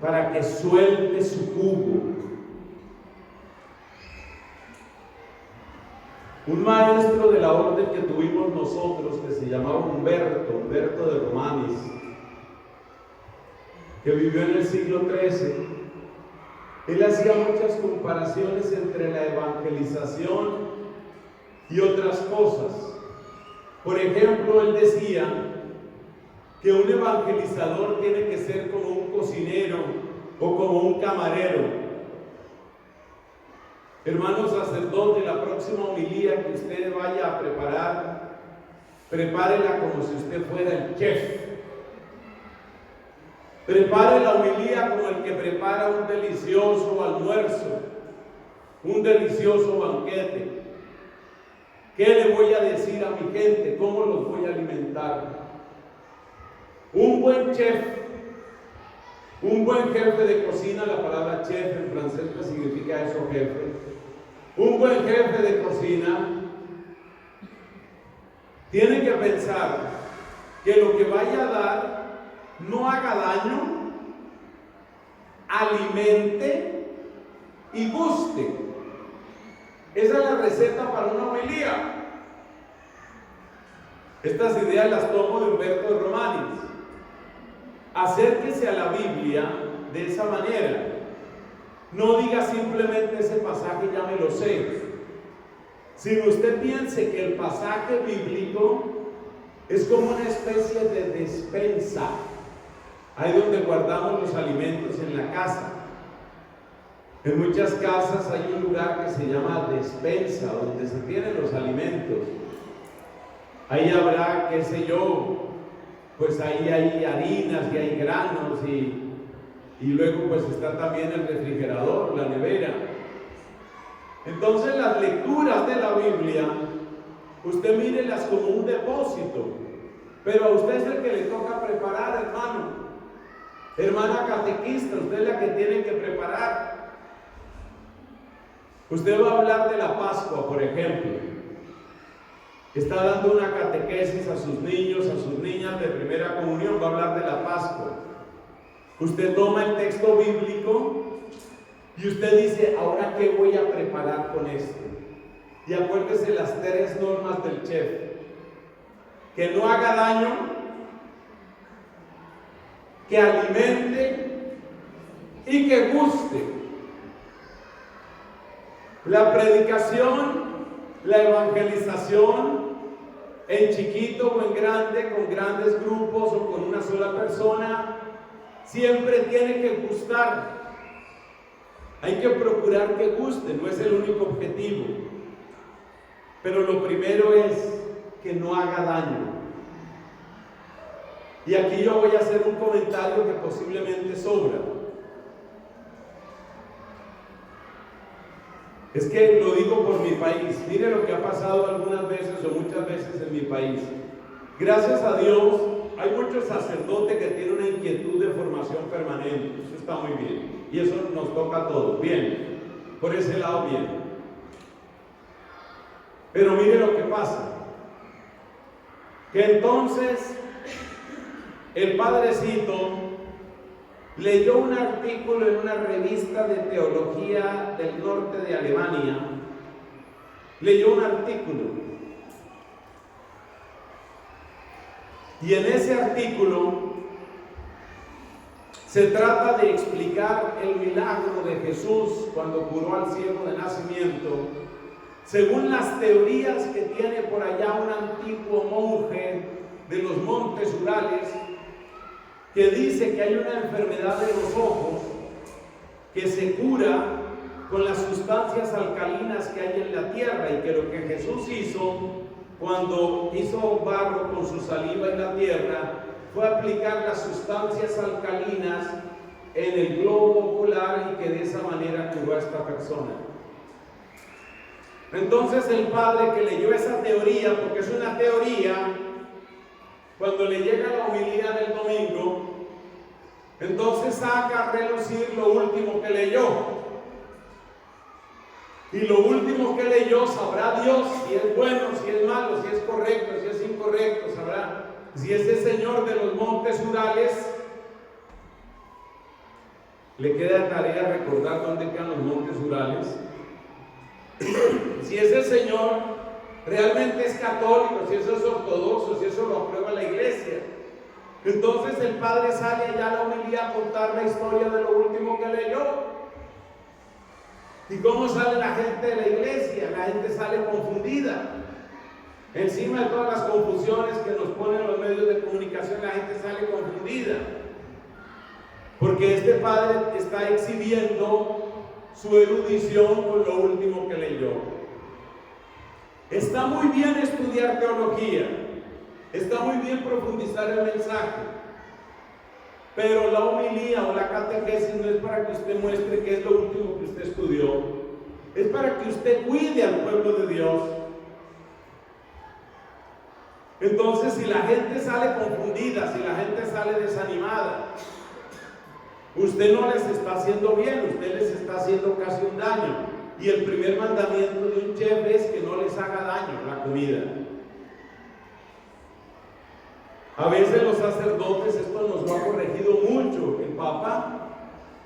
para que suelte su jugo. Un maestro de la orden que tuvimos nosotros, que se llamaba Humberto de Romanis, que vivió en el siglo XIII, él hacía muchas comparaciones entre la evangelización y otras cosas. Por ejemplo, él decía que un evangelizador tiene que ser como un cocinero o como un camarero. Hermano sacerdote, la próxima homilía que usted vaya a preparar, prepárela como si usted fuera el chef. Prepare la homilía como el que prepara un delicioso almuerzo, un delicioso banquete. ¿Qué le voy a decir a mi gente? ¿Cómo los voy a alimentar? Un buen chef, un buen jefe de cocina, la palabra chef en francés pues significa eso, jefe. Un buen jefe de cocina tiene que pensar que lo que vaya a dar no haga daño, alimente y guste. Esa es la receta para una homilía. Estas ideas las tomo de Humberto de Romanis. Acérquese a la Biblia de esa manera. No diga simplemente ese pasaje ya me lo sé, sino usted piense que el pasaje bíblico es como una especie de despensa, ahí donde guardamos los alimentos en la casa. En muchas casas hay un lugar que se llama despensa, donde se tienen los alimentos. Ahí habrá, qué sé yo, pues ahí hay harinas y hay granos y luego pues está también el refrigerador, la nevera. Entonces las lecturas de la Biblia, usted mírelas como un depósito, pero a usted es el que le toca preparar, hermano. Hermana catequista, usted es la que tiene que preparar. Usted va a hablar de la Pascua, por ejemplo. Está dando una catequesis a sus niños, a sus niñas de primera comunión, va a hablar de la Pascua. Usted toma el texto bíblico y usted dice, ¿ahora qué voy a preparar con esto? Y acuérdese las 3 normas del chef: que no haga daño, que alimente y que guste. La predicación, la evangelización, en chiquito o en grande, con grandes grupos o con una sola persona, siempre tiene que gustar. Hay que procurar que guste, no es el único objetivo. Pero lo primero es que no haga daño. Y aquí yo voy a hacer un comentario que posiblemente sobra. Es que lo digo por mi país. Mire lo que ha pasado algunas veces o muchas veces en mi país. Gracias a Dios, hay muchos sacerdotes que tienen una inquietud de formación permanente. Eso está muy bien. Y eso nos toca a todos. Bien. Por ese lado, bien. Pero mire lo que pasa. Que entonces el padrecito leyó un artículo en una revista de teología del norte de Alemania. Leyó un artículo. Y en ese artículo se trata de explicar el milagro de Jesús cuando curó al ciego de nacimiento, según las teorías que tiene por allá un antiguo monje de los Montes Urales, que dice que hay una enfermedad de los ojos que se cura con las sustancias alcalinas que hay en la tierra, y que lo que Jesús hizo cuando hizo barro con su saliva en la tierra fue aplicar las sustancias alcalinas en el globo ocular, y que de esa manera curó a esta persona. Entonces el padre que leyó esa teoría, porque es una teoría, cuando le llega la homilía del domingo, entonces saca a relucir lo último que leyó. Y lo último que leyó, sabrá Dios si es bueno, si es malo, si es correcto, si es incorrecto, sabrá. Si ese señor de los Montes Urales, le queda tarea recordar dónde quedan los Montes Urales. Si ese señor realmente es católico, si eso es ortodoxo, si eso lo aprueba la iglesia, entonces el padre sale allá a la homilía a contar la historia de lo último que leyó. ¿Y cómo sale la gente de la iglesia? La gente sale confundida. Encima de todas las confusiones que nos ponen los medios de comunicación, la gente sale confundida. Porque este padre está exhibiendo su erudición con lo último que leyó. Está muy bien estudiar teología, está muy bien profundizar el mensaje, pero la homilía o la catequesis no es para que usted muestre qué es lo último que usted estudió, es para que usted cuide al pueblo de Dios. Entonces, si la gente sale confundida, si la gente sale desanimada, usted no les está haciendo bien, usted les está haciendo casi un daño. Y el primer mandamiento de un chef es que no les haga daño la comida. A veces los sacerdotes, esto nos lo ha corregido mucho el Papa,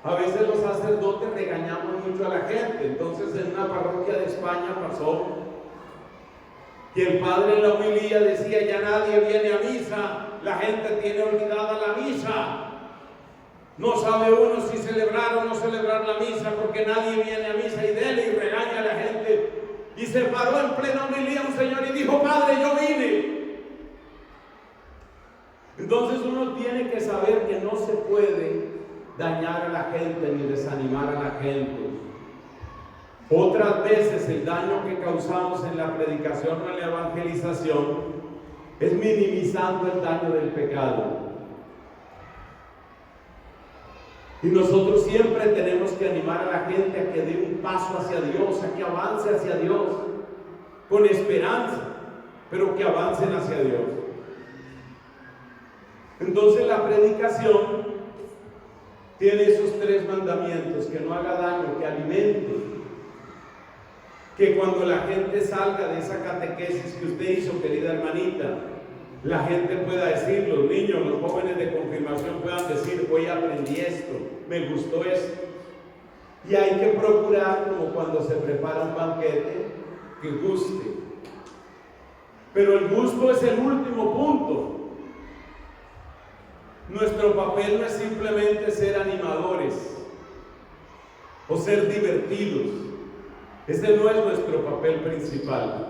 a veces los sacerdotes regañamos mucho a la gente. Entonces en una parroquia de España pasó que el padre en la homilía decía: ya nadie viene a misa, la gente tiene olvidada la misa. No sabe uno si celebrar o no celebrar la misa porque nadie viene a misa, y dele y regaña a la gente. Y se paró en plena homilía un señor y dijo: padre, yo vine. Entonces uno tiene que saber que no se puede dañar a la gente ni desanimar a la gente. Otras veces el daño que causamos en la predicación o en la evangelización es minimizando el daño del pecado. Y nosotros siempre tenemos que animar a la gente a que dé un paso hacia Dios, a que avance hacia Dios, con esperanza, pero que avancen hacia Dios. Entonces la predicación tiene esos 3 mandamientos: que no haga daño, que alimente, que cuando la gente salga de esa catequesis que usted hizo, querida hermanita, la gente pueda decir, los niños, los jóvenes de confirmación puedan decir: hoy aprendí esto, me gustó esto. Y hay que procurar, como cuando se prepara un banquete, que guste. Pero el gusto es el último punto. Nuestro papel no es simplemente ser animadores o ser divertidos. Ese no es nuestro papel principal.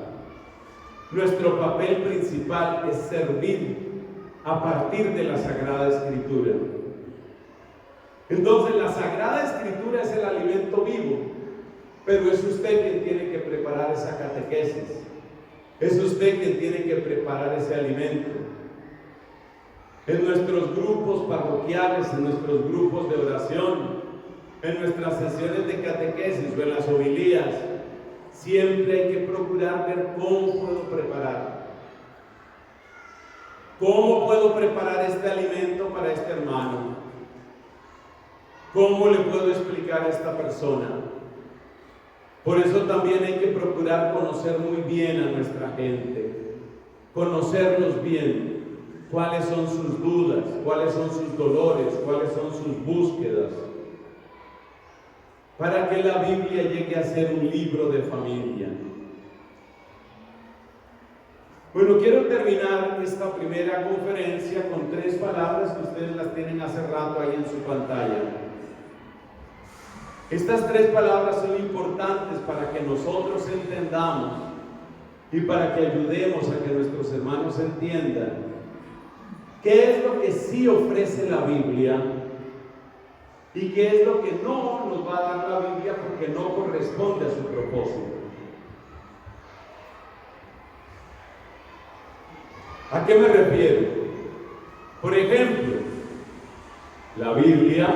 Nuestro papel principal es servir a partir de la Sagrada Escritura. Entonces la Sagrada Escritura es el alimento vivo, pero es usted quien tiene que preparar esa catequesis. Es usted quien tiene que preparar ese alimento. En nuestros grupos parroquiales, en nuestros grupos de oración, en nuestras sesiones de catequesis o en las homilías, siempre hay que procurar ver cómo puedo preparar. ¿Cómo puedo preparar este alimento para este hermano? ¿Cómo le puedo explicar a esta persona? Por eso también hay que procurar conocer muy bien a nuestra gente, conocerlos bien. ¿Cuáles son sus dudas? ¿Cuáles son sus dolores? ¿Cuáles son sus búsquedas? Para que la Biblia llegue a ser un libro de familia. Bueno, quiero terminar esta primera conferencia con 3 palabras que ustedes las tienen hace rato ahí en su pantalla. Estas 3 palabras son importantes para que nosotros entendamos y para que ayudemos a que nuestros hermanos entiendan qué es lo que sí ofrece la Biblia y qué es lo que no nos va a dar la Biblia porque no corresponde a su propósito. ¿A qué me refiero? Por ejemplo, la Biblia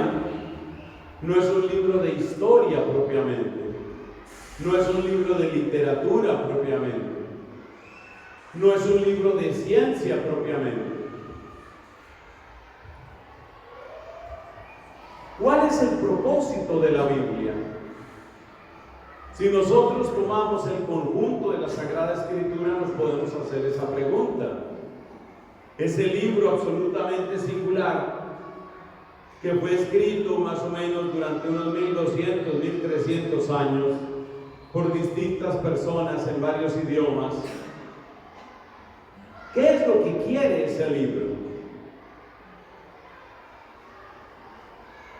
no es un libro de historia propiamente, no es un libro de literatura propiamente, no es un libro de ciencia propiamente. ¿Cuál es el propósito de la Biblia? Si nosotros tomamos el conjunto de la Sagrada Escritura, nos podemos hacer esa pregunta. Ese libro absolutamente singular, que fue escrito más o menos durante unos 1200, 1300 años, por distintas personas en varios idiomas. ¿Qué es lo que quiere ese libro?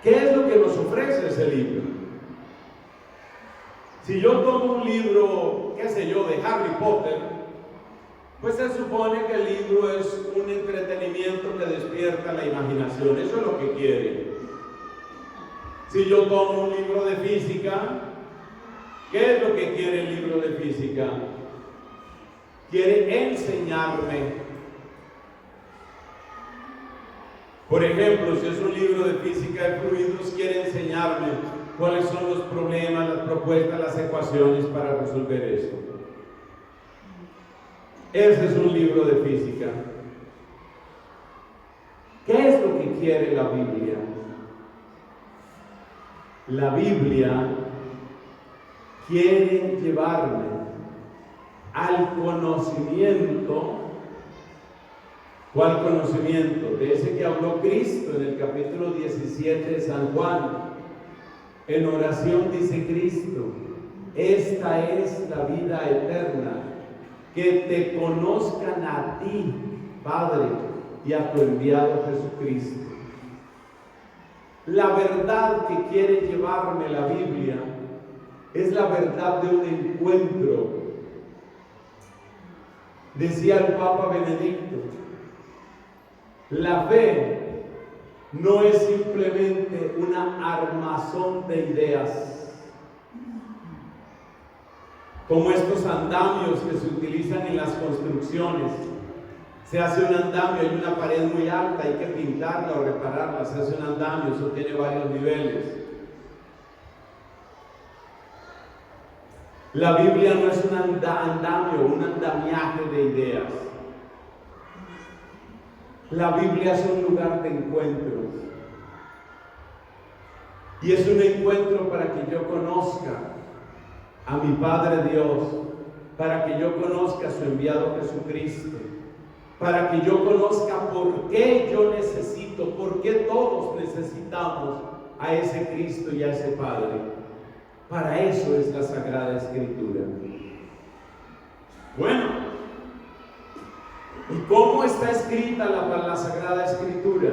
¿Qué es lo que nos ofrece ese libro? Si yo tomo un libro, qué sé yo, de Harry Potter, pues se supone que el libro es un entretenimiento que despierta la imaginación. Eso es lo que quiere. Si yo tomo un libro de física, ¿qué es lo que quiere el libro de física? Quiere enseñarme. Por ejemplo, si es un libro de física de fluidos, quiere enseñarme cuáles son los problemas, las propuestas, las ecuaciones para resolver eso. Ese es un libro de física. ¿Qué es lo que quiere la Biblia? La Biblia quiere llevarme al conocimiento ¿Cuál conocimiento? De ese que habló Cristo en el capítulo 17 de San Juan. En oración dice Cristo: esta es la vida eterna, que te conozcan a ti, Padre, y a tu enviado Jesucristo. La verdad que quiere llevarme la Biblia es la verdad de un encuentro. Decía el Papa Benedicto: la fe no es simplemente una armazón de ideas, como estos andamios que se utilizan en las construcciones. Se hace un andamio, hay una pared muy alta, hay que pintarla o repararla, se hace un andamio, eso tiene varios niveles. La Biblia no es un andamio, un andamiaje de ideas. La Biblia es un lugar de encuentros. Y es un encuentro para que yo conozca a mi Padre Dios, para que yo conozca a su enviado Jesucristo, para que yo conozca por qué yo necesito, por qué todos necesitamos a ese Cristo y a ese Padre. Para eso es la Sagrada Escritura. Bueno, ¿y cómo está escrita la Sagrada Escritura?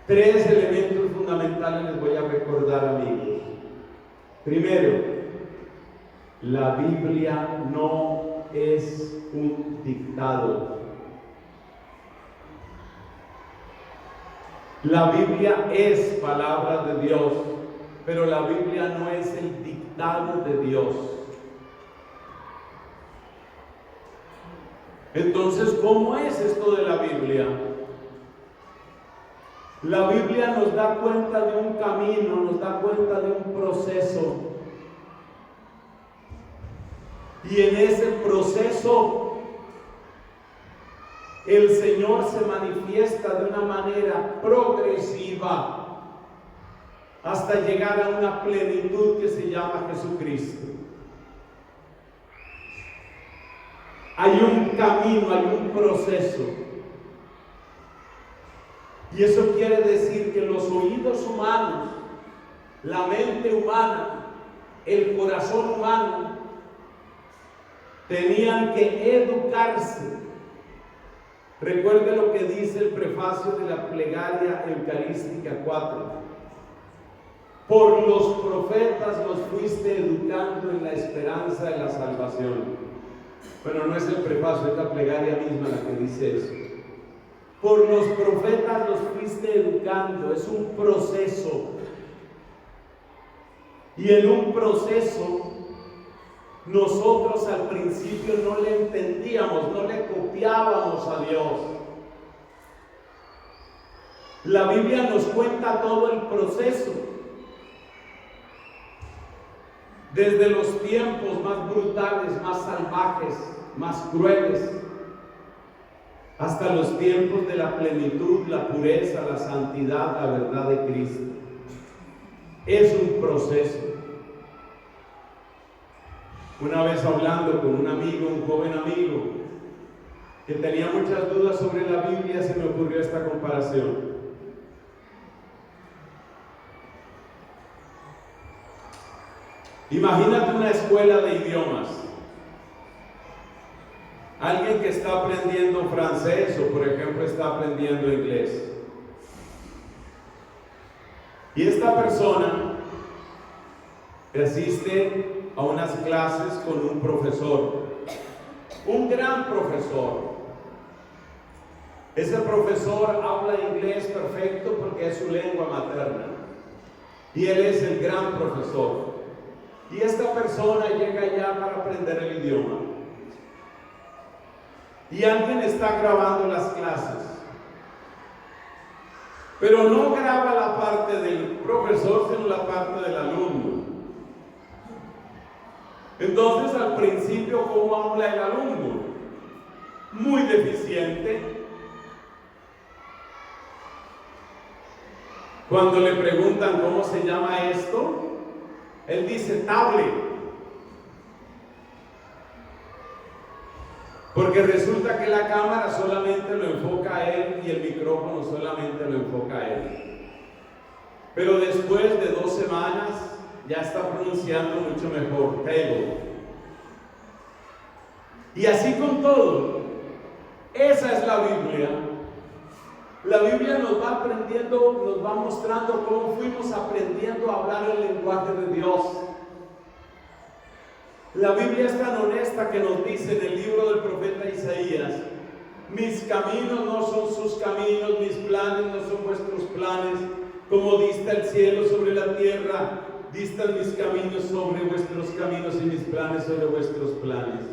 3 elementos fundamentales les voy a recordar, amigos. Primero, la Biblia no es un dictado. La Biblia es palabra de Dios, pero la Biblia no es el dictado de Dios. Entonces, ¿cómo es esto de la Biblia? La Biblia nos da cuenta de un camino, nos da cuenta de un proceso. Y en ese proceso, el Señor se manifiesta de una manera progresiva hasta llegar a una plenitud que se llama Jesucristo. Hay un camino, hay un proceso. Y eso quiere decir que los oídos humanos, la mente humana, el corazón humano, tenían que educarse. Recuerde lo que dice el prefacio de la plegaria eucarística 4. Por los profetas los fuiste educando en la esperanza de la salvación. Bueno, no es el prefacio, es la plegaria misma la que dice eso. Por los profetas los fuiste educando, es un proceso. Y en un proceso, nosotros al principio no le entendíamos, no le copiábamos a Dios. La Biblia nos cuenta todo el proceso. Desde los tiempos más brutales, más salvajes, más crueles, hasta los tiempos de la plenitud, la pureza, la santidad, la verdad de Cristo. Es un proceso. Una vez hablando con un amigo, un joven amigo, que tenía muchas dudas sobre la Biblia, se me ocurrió esta comparación. Imagínate una escuela de idiomas. Alguien que está aprendiendo francés o, por ejemplo, está aprendiendo inglés. Y esta persona asiste a unas clases con un profesor, un gran profesor. Ese profesor habla inglés perfecto porque es su lengua materna. Y él es el gran profesor. Y esta persona llega ya para aprender el idioma. Y alguien está grabando las clases. Pero no graba la parte del profesor, sino la parte del alumno. Entonces, al principio, ¿cómo habla el alumno? Muy deficiente. Cuando le preguntan cómo se llama esto, él dice tablet. Porque resulta que la cámara solamente lo enfoca a él y el micrófono solamente lo enfoca a él. Pero después de 2 semanas ya está pronunciando mucho mejor, Taylor. Y así con todo, esa es la Biblia. La Biblia nos va aprendiendo, nos va mostrando cómo fuimos aprendiendo a hablar el lenguaje de Dios. La Biblia es tan honesta que nos dice en el libro del profeta Isaías: mis caminos no son sus caminos, mis planes no son vuestros planes. Como dista el cielo sobre la tierra, distan mis caminos sobre vuestros caminos y mis planes sobre vuestros planes.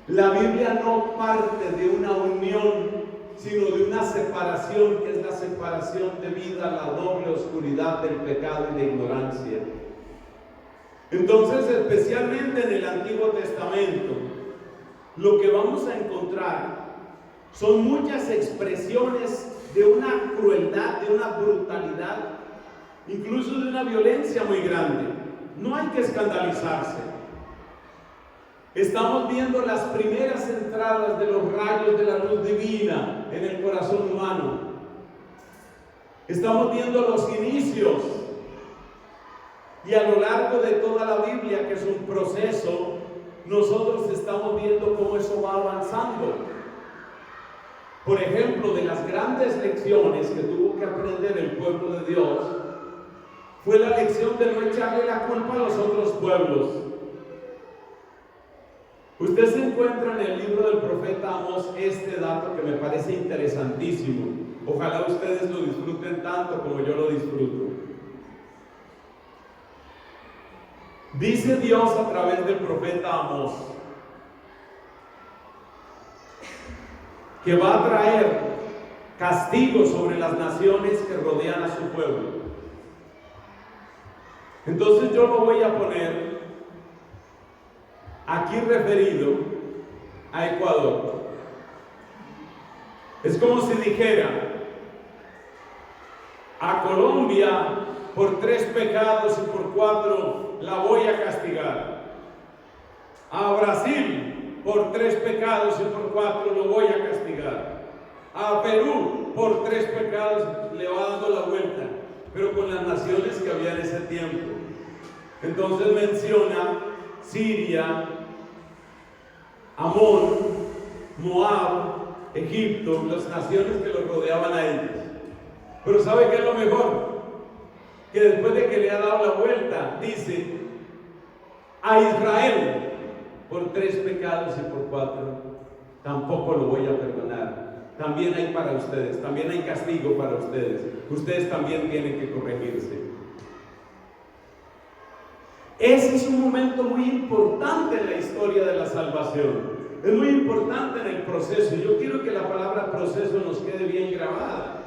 La Biblia no parte de una unión, sino de una separación, que es la separación debido a la doble oscuridad del pecado y de ignorancia. Entonces, especialmente en el Antiguo Testamento, lo que vamos a encontrar son muchas expresiones de una crueldad, de una brutalidad, incluso de una violencia muy grande. No hay que escandalizarse. Estamos viendo las primeras entradas de los rayos de la luz divina en el corazón humano. Estamos viendo los inicios. Y a lo largo de toda la Biblia, que es un proceso, nosotros estamos viendo cómo eso va avanzando. Por ejemplo, de las grandes lecciones que tuvo que aprender el pueblo de Dios, fue la lección de no echarle la culpa a los otros pueblos. Usted se encuentra en el libro del profeta Amós este dato que me parece interesantísimo. Ojalá ustedes lo disfruten tanto como yo lo disfruto. Dice Dios a través del profeta Amós que va a traer castigo sobre las naciones que rodean a su pueblo. Entonces yo lo voy a poner aquí referido a Ecuador. Es como si dijera: a Colombia por 3 pecados y por 4 la voy a castigar. A Brasil por 3 pecados y por 4 lo voy a castigar. A Perú por 3 pecados le va dando la vuelta, pero con las naciones que había en ese tiempo. Entonces menciona Siria, Amón, Moab, Egipto, las naciones que los rodeaban a ellos. Pero ¿sabe qué es lo mejor? Que después de que le ha dado la vuelta, dice: a Israel por 3 pecados y por 4 tampoco lo voy a perdonar. También hay para ustedes, también hay castigo para ustedes. Ustedes también tienen que corregirse. Ese es un momento muy importante en la historia de la salvación. Es muy importante en el proceso. Yo quiero que la palabra proceso nos quede bien grabada.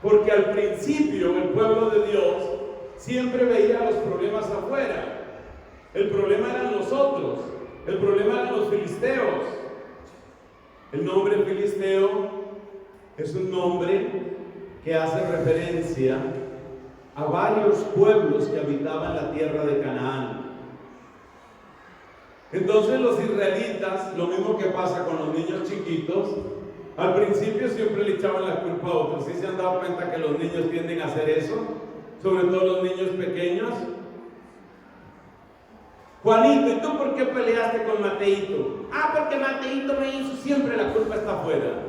Porque al principio el pueblo de Dios siempre veía los problemas afuera. El problema eran los otros. El problema eran los filisteos. El nombre filisteo es un nombre que hace referencia a varios pueblos que habitaban la tierra de Canaán. Entonces los israelitas, lo mismo que pasa con los niños chiquitos, al principio siempre le echaban la culpa a otros. ¿Sí se han dado cuenta que los niños tienden a hacer eso? Sobre todo los niños pequeños. Juanito, ¿y tú por qué peleaste con Mateito? Ah, porque Mateito me hizo, siempre la culpa está afuera.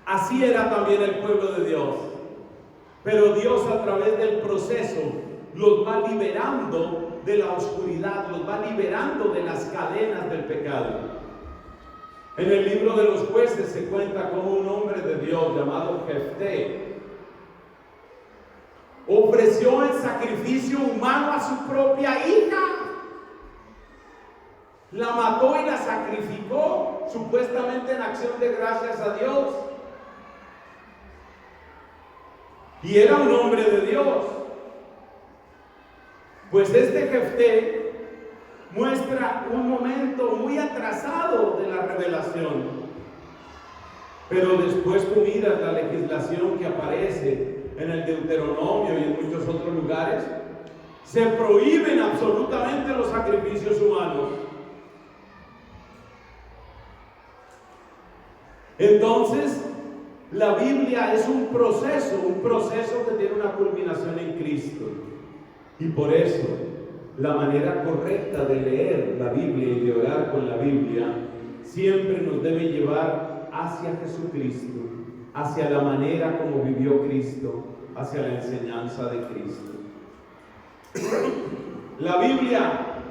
Así era también el pueblo de Dios. Pero Dios, a través del proceso, los va liberando de la oscuridad, los va liberando de las cadenas del pecado. En el libro de los Jueces se cuenta cómo un hombre de Dios llamado Jefté ofreció en sacrificio humano a su propia hija. La mató y la sacrificó, supuestamente en acción de gracias a Dios. Y era un hombre de Dios. Pues este Jefté muestra un momento muy atrasado de la revelación. Pero después tú miras la legislación que aparece en el Deuteronomio y en muchos otros lugares. Se prohíben absolutamente los sacrificios humanos. Entonces, la Biblia es un proceso que tiene una culminación en Cristo. Y por eso, la manera correcta de leer la Biblia y de orar con la Biblia siempre nos debe llevar hacia Jesucristo, hacia la manera como vivió Cristo, hacia la enseñanza de Cristo. La Biblia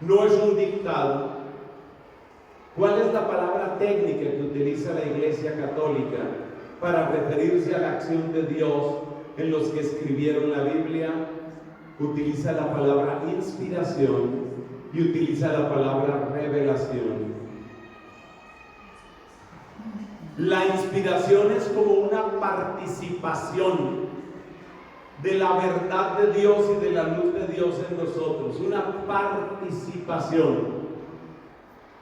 no es un dictado. ¿Cuál es la palabra técnica que utiliza la Iglesia Católica para referirse a la acción de Dios en los que escribieron la Biblia? Utiliza la palabra inspiración y utiliza la palabra revelación. La inspiración es como una participación de la verdad de Dios y de la luz de Dios en nosotros, una participación.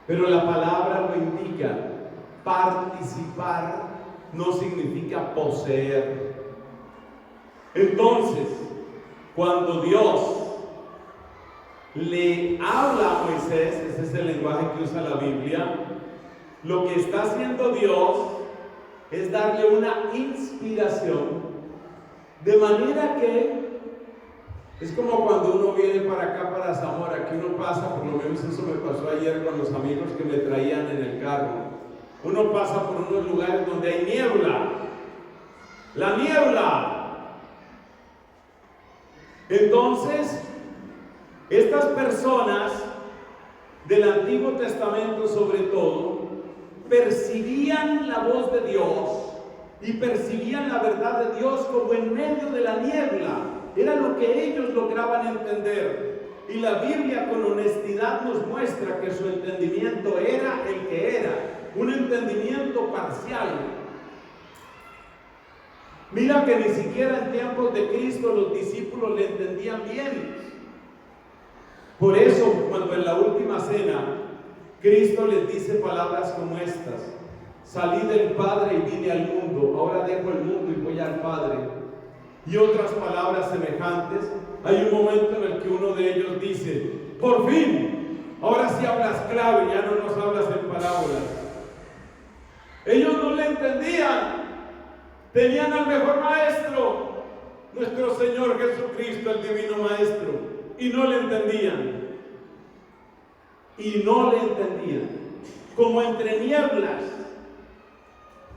Pero la palabra lo indica. Participar no significa poseer. Entonces, cuando Dios le habla a Moisés, ese es el lenguaje que usa la Biblia, lo que está haciendo Dios es darle una inspiración, de manera que es como cuando uno viene para acá, para Zamora, que uno pasa, por lo menos eso me pasó ayer con los amigos que me traían en el carro. Uno pasa por unos lugares donde hay niebla. La niebla. Entonces, estas personas del Antiguo Testamento sobre todo, percibían la voz de Dios y percibían la verdad de Dios como en medio de la niebla. Era lo que ellos lograban entender. Y la Biblia con honestidad nos muestra que su entendimiento era el que era, un entendimiento parcial. Mira que ni siquiera en tiempos de Cristo los discípulos le entendían bien. Por eso, cuando en la última cena Cristo les dice palabras como estas: salí del Padre y vine al mundo, ahora dejo el mundo y voy al Padre. Y otras palabras semejantes. Hay un momento en el que uno de ellos dice: por fin, ahora sí hablas claro y ya no nos hablas en parábolas. Ellos no le entendían. Tenían al mejor maestro, nuestro Señor Jesucristo, el divino maestro, y no le entendían. Y no le entendían. Como entre nieblas,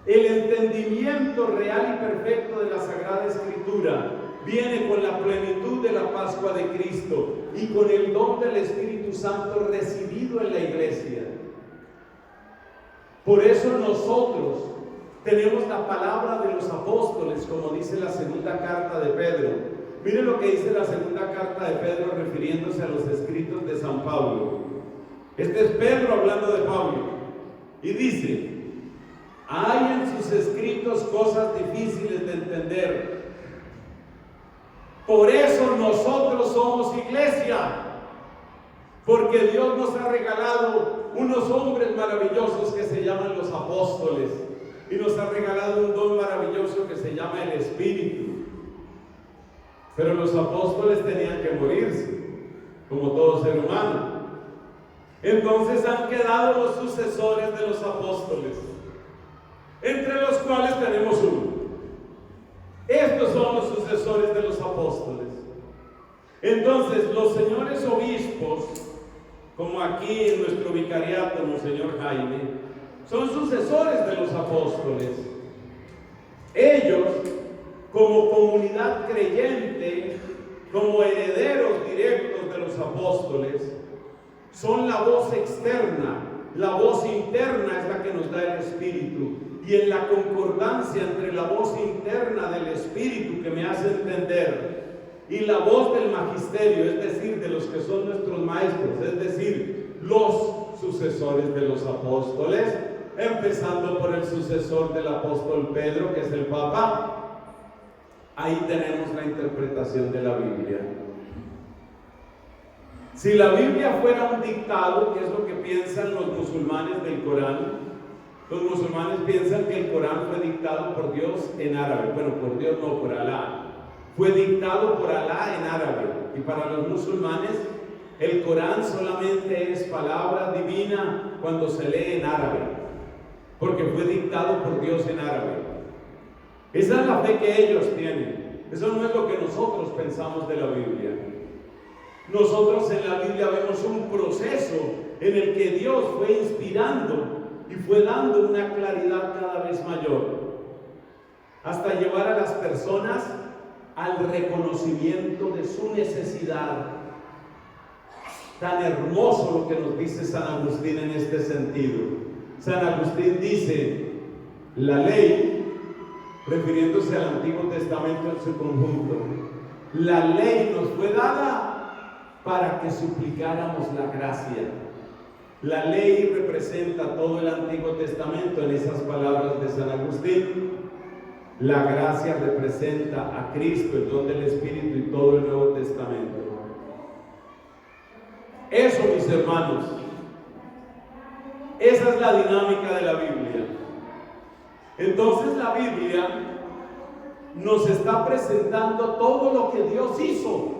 el entendimiento real y perfecto de la Sagrada Escritura viene con la plenitud de la Pascua de Cristo y con el don del Espíritu Santo recibido en la iglesia. Por eso nosotros tenemos la palabra de los apóstoles, como dice la segunda carta de Pedro. Miren lo que dice la segunda carta de Pedro refiriéndose a los escritos de San Pablo. Este es Pedro hablando de Pablo. Y dice: hay en sus escritos cosas difíciles de entender. Por eso nosotros somos iglesia. Porque Dios nos ha regalado unos hombres maravillosos que se llaman los apóstoles. Y nos ha regalado un don maravilloso que se llama el Espíritu. Pero los apóstoles tenían que morirse, como todo ser humano. Entonces han quedado los sucesores de los apóstoles, entre los cuales tenemos uno. Estos son los sucesores de los apóstoles. Entonces los señores obispos, como aquí en nuestro vicariato, Monseñor Jaime, son sucesores de los apóstoles. Ellos, como comunidad creyente, como herederos directos de los apóstoles, son la voz externa. La voz interna es la que nos da el Espíritu. Y en la concordancia entre la voz interna del Espíritu que me hace entender y la voz del magisterio, es decir, de los que son nuestros maestros, es decir, los sucesores de los apóstoles, empezando por el sucesor del apóstol Pedro, que es el Papa, ahí tenemos la interpretación de la Biblia. Si la Biblia fuera un dictado, que es lo que piensan los musulmanes del Corán, los musulmanes piensan que el Corán fue dictado por Dios en árabe. Bueno, por Dios no, por Alá. Fue dictado por Alá en árabe. Y para los musulmanes, el Corán solamente es palabra divina cuando se lee en árabe. porque fue dictado por Dios en árabe. Esa es la fe que ellos tienen. Eso no es lo que nosotros pensamos de la Biblia. Nosotros en la Biblia vemos un proceso en el que Dios fue inspirando y fue dando una claridad cada vez mayor, hasta llevar a las personas al reconocimiento de su necesidad. Tan hermoso lo que nos dice San Agustín en este sentido. San Agustín dice, la ley, refiriéndose al Antiguo Testamento en su conjunto, la ley nos fue dada para que suplicáramos la gracia. La ley representa todo el Antiguo Testamento en esas palabras de San Agustín. La gracia representa a Cristo, el don del Espíritu y todo el Nuevo Testamento. Eso, mis hermanos, esa es la dinámica de la Biblia. Entonces la Biblia nos está presentando todo lo que Dios hizo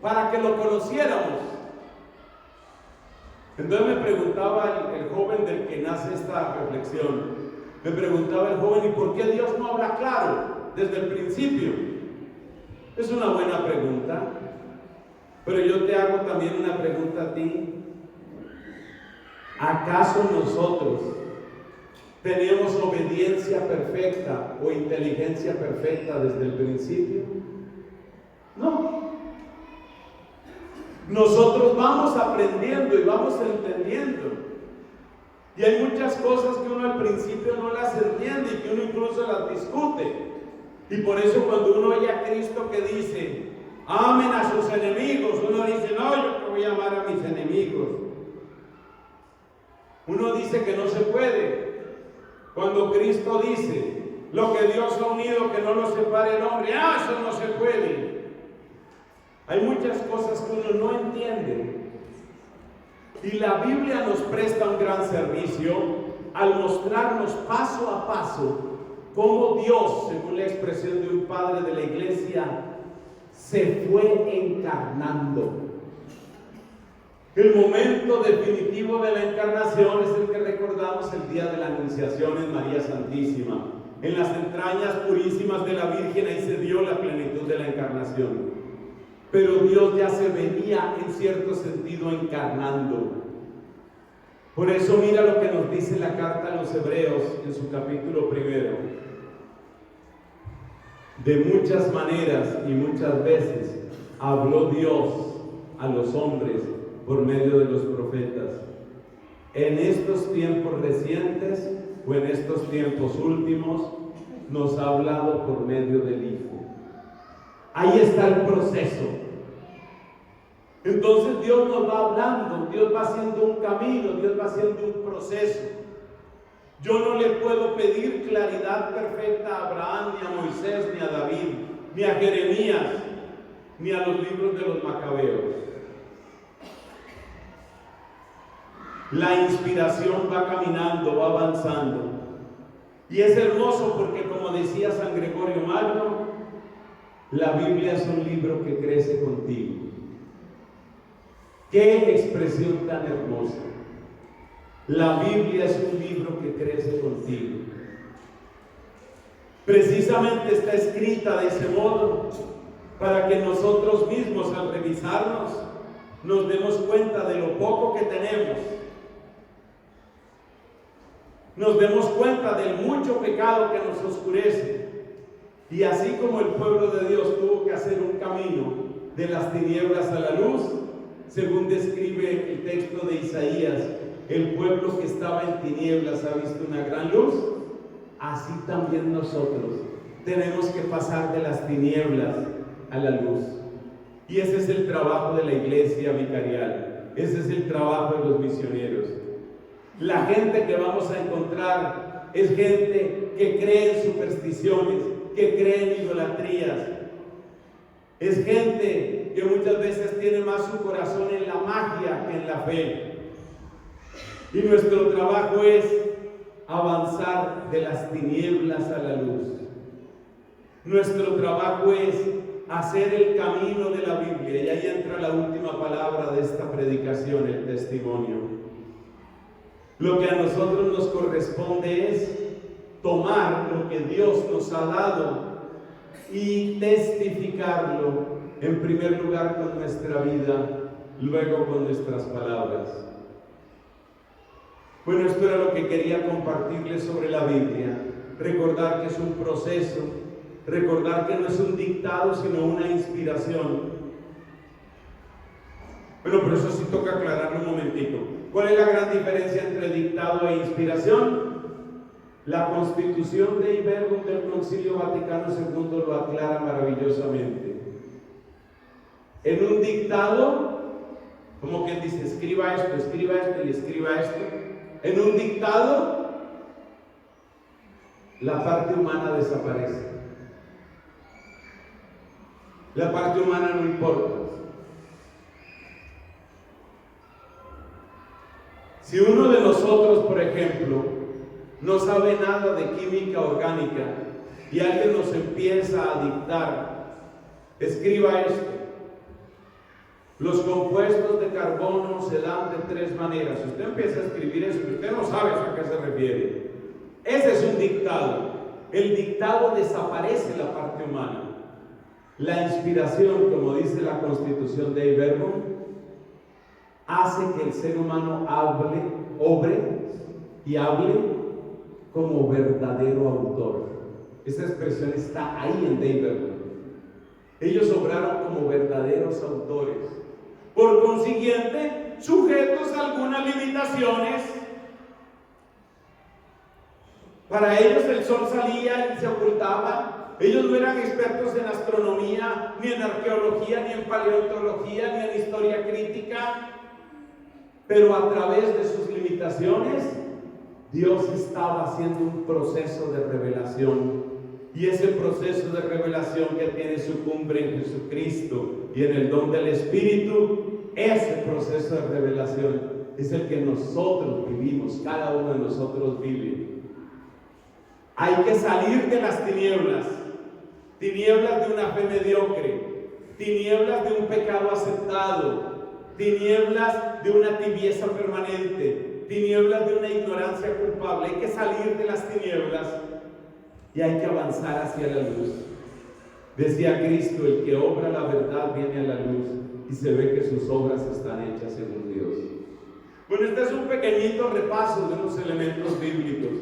para que lo conociéramos. Entonces me preguntaba el joven del que nace esta reflexión, me preguntaba el joven, ¿y por qué Dios no habla claro desde el principio? Es una buena pregunta, pero yo te hago también una pregunta a ti. ¿Acaso nosotros tenemos obediencia perfecta o inteligencia perfecta desde el principio? No. Nosotros vamos aprendiendo y vamos entendiendo. Y hay muchas cosas que uno al principio no las entiende y que uno incluso las discute. Y por eso cuando uno oye a Cristo que dice, amen a sus enemigos, uno dice, no, yo no voy a amar a mis enemigos. Uno dice que no se puede. Cuando Cristo dice, lo que Dios ha unido, que no lo separe el hombre, eso no se puede. Hay muchas cosas que uno no entiende. Y la Biblia nos presta un gran servicio al mostrarnos paso a paso cómo Dios, según la expresión de un padre de la iglesia, se fue encarnando. El momento definitivo de la encarnación es el que recordamos el día de la Anunciación en María Santísima. En las entrañas purísimas de la Virgen ahí se dio la plenitud de la encarnación. Pero Dios ya se venía en cierto sentido encarnando. Por eso mira lo que nos dice la carta a los Hebreos en su capítulo 1. De muchas maneras y muchas veces habló Dios a los hombres por medio de los profetas. En estos tiempos recientes o en estos tiempos últimos nos ha hablado por medio del Hijo. Ahí está el proceso. Entonces Dios nos va hablando, Dios va haciendo un camino, Dios va haciendo un proceso. Yo no le puedo pedir claridad perfecta a Abraham, ni a Moisés, ni a David, ni a Jeremías, ni a los libros de los Macabeos. La inspiración va caminando, va avanzando. Y es hermoso porque, como decía San Gregorio Magno, la Biblia es un libro que crece contigo. ¡Qué expresión tan hermosa! La Biblia es un libro que crece contigo. Precisamente está escrita de ese modo para que nosotros mismos, al revisarnos, nos demos cuenta de lo poco que tenemos. Nos demos cuenta del mucho pecado que nos oscurece. Y así como el pueblo de Dios tuvo que hacer un camino de las tinieblas a la luz, según describe el texto de Isaías, el pueblo que estaba en tinieblas ha visto una gran luz. Así también nosotros tenemos que pasar de las tinieblas a la luz. Y ese es el trabajo de la iglesia vicarial. Ese es el trabajo de los misioneros. La gente que vamos a encontrar es gente que cree en supersticiones, que cree en idolatrías. Es gente que muchas veces tiene más su corazón en la magia que en la fe. Y nuestro trabajo es avanzar de las tinieblas a la luz. Nuestro trabajo es hacer el camino de la Biblia. Y ahí entra la última palabra de esta predicación, el testimonio. Lo que a nosotros nos corresponde es tomar lo que Dios nos ha dado y testificarlo, en primer lugar con nuestra vida, luego con nuestras palabras. Bueno, esto era lo que quería compartirles sobre la Biblia. Recordar que es un proceso, recordar que no es un dictado, sino una inspiración. Bueno, pero eso sí toca aclararlo un momentito. ¿Cuál es la gran diferencia entre dictado e inspiración? La Constitución de Verbum del Concilio Vaticano II lo aclara maravillosamente. En un dictado, como quien dice, escriba esto y escriba esto. En un dictado, la parte humana desaparece. La parte humana no importa. Si uno de nosotros, por ejemplo, no sabe nada de química orgánica y alguien nos empieza a dictar, escriba esto. Los compuestos de carbono se dan de 3 maneras. Si usted empieza a escribir eso, usted no sabe a qué se refiere. Ese es un dictado. El dictado desaparece la parte humana. La inspiración, como dice la Constitución de Verbum, hace que el ser humano obre y hable como verdadero autor. Esa expresión está ahí en Dei Verbum. Ellos obraron como verdaderos autores. Por consiguiente, sujetos a algunas limitaciones. Para ellos el sol salía y se ocultaba. Ellos no eran expertos en astronomía, ni en arqueología, ni en paleontología, ni en historia crítica. Pero a través de sus limitaciones, Dios estaba haciendo un proceso de revelación. Y ese proceso de revelación que tiene su cumbre en Jesucristo y en el don del Espíritu, ese proceso de revelación es el que nosotros vivimos, cada uno de nosotros vive. Hay que salir de las tinieblas, tinieblas de una fe mediocre, tinieblas de un pecado aceptado, tinieblas de una tibieza permanente, tinieblas de una ignorancia culpable. Hay que salir de las tinieblas y hay que avanzar hacia la luz. Decía Cristo, el que obra la verdad viene a la luz y se ve que sus obras están hechas según Dios. Bueno, este es un pequeñito repaso de unos elementos bíblicos,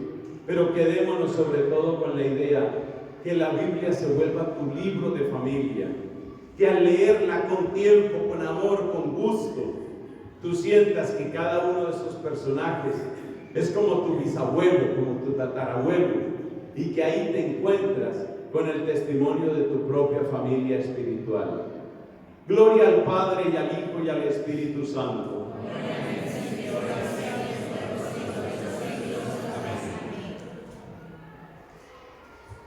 pero quedémonos sobre todo con la idea que la Biblia se vuelva tu libro de familia, que al leerla con tiempo, con amor, con gusto, tú sientas que cada uno de esos personajes es como tu bisabuelo, como tu tatarabuelo, y que ahí te encuentras con el testimonio de tu propia familia espiritual. Gloria al Padre y al Hijo y al Espíritu Santo.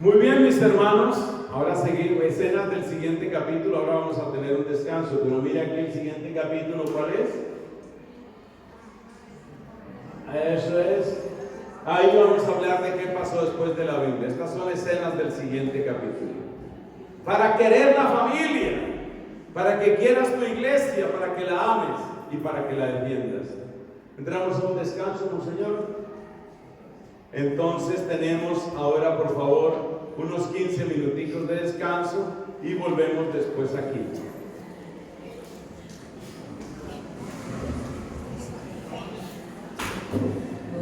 Muy bien, mis hermanos, ahora seguimos escenas del siguiente capítulo. Ahora vamos a tener un descanso, pero mira aquí el siguiente capítulo, ¿cuál es? Eso es. Ahí vamos a hablar de qué pasó después de la Biblia. Estas son escenas del siguiente capítulo. Para querer la familia, para que quieras tu iglesia, para que la ames y para que la defiendas. Entramos a un descanso, Monseñor. Entonces tenemos ahora, por favor, unos 15 minuticos de descanso y volvemos después aquí.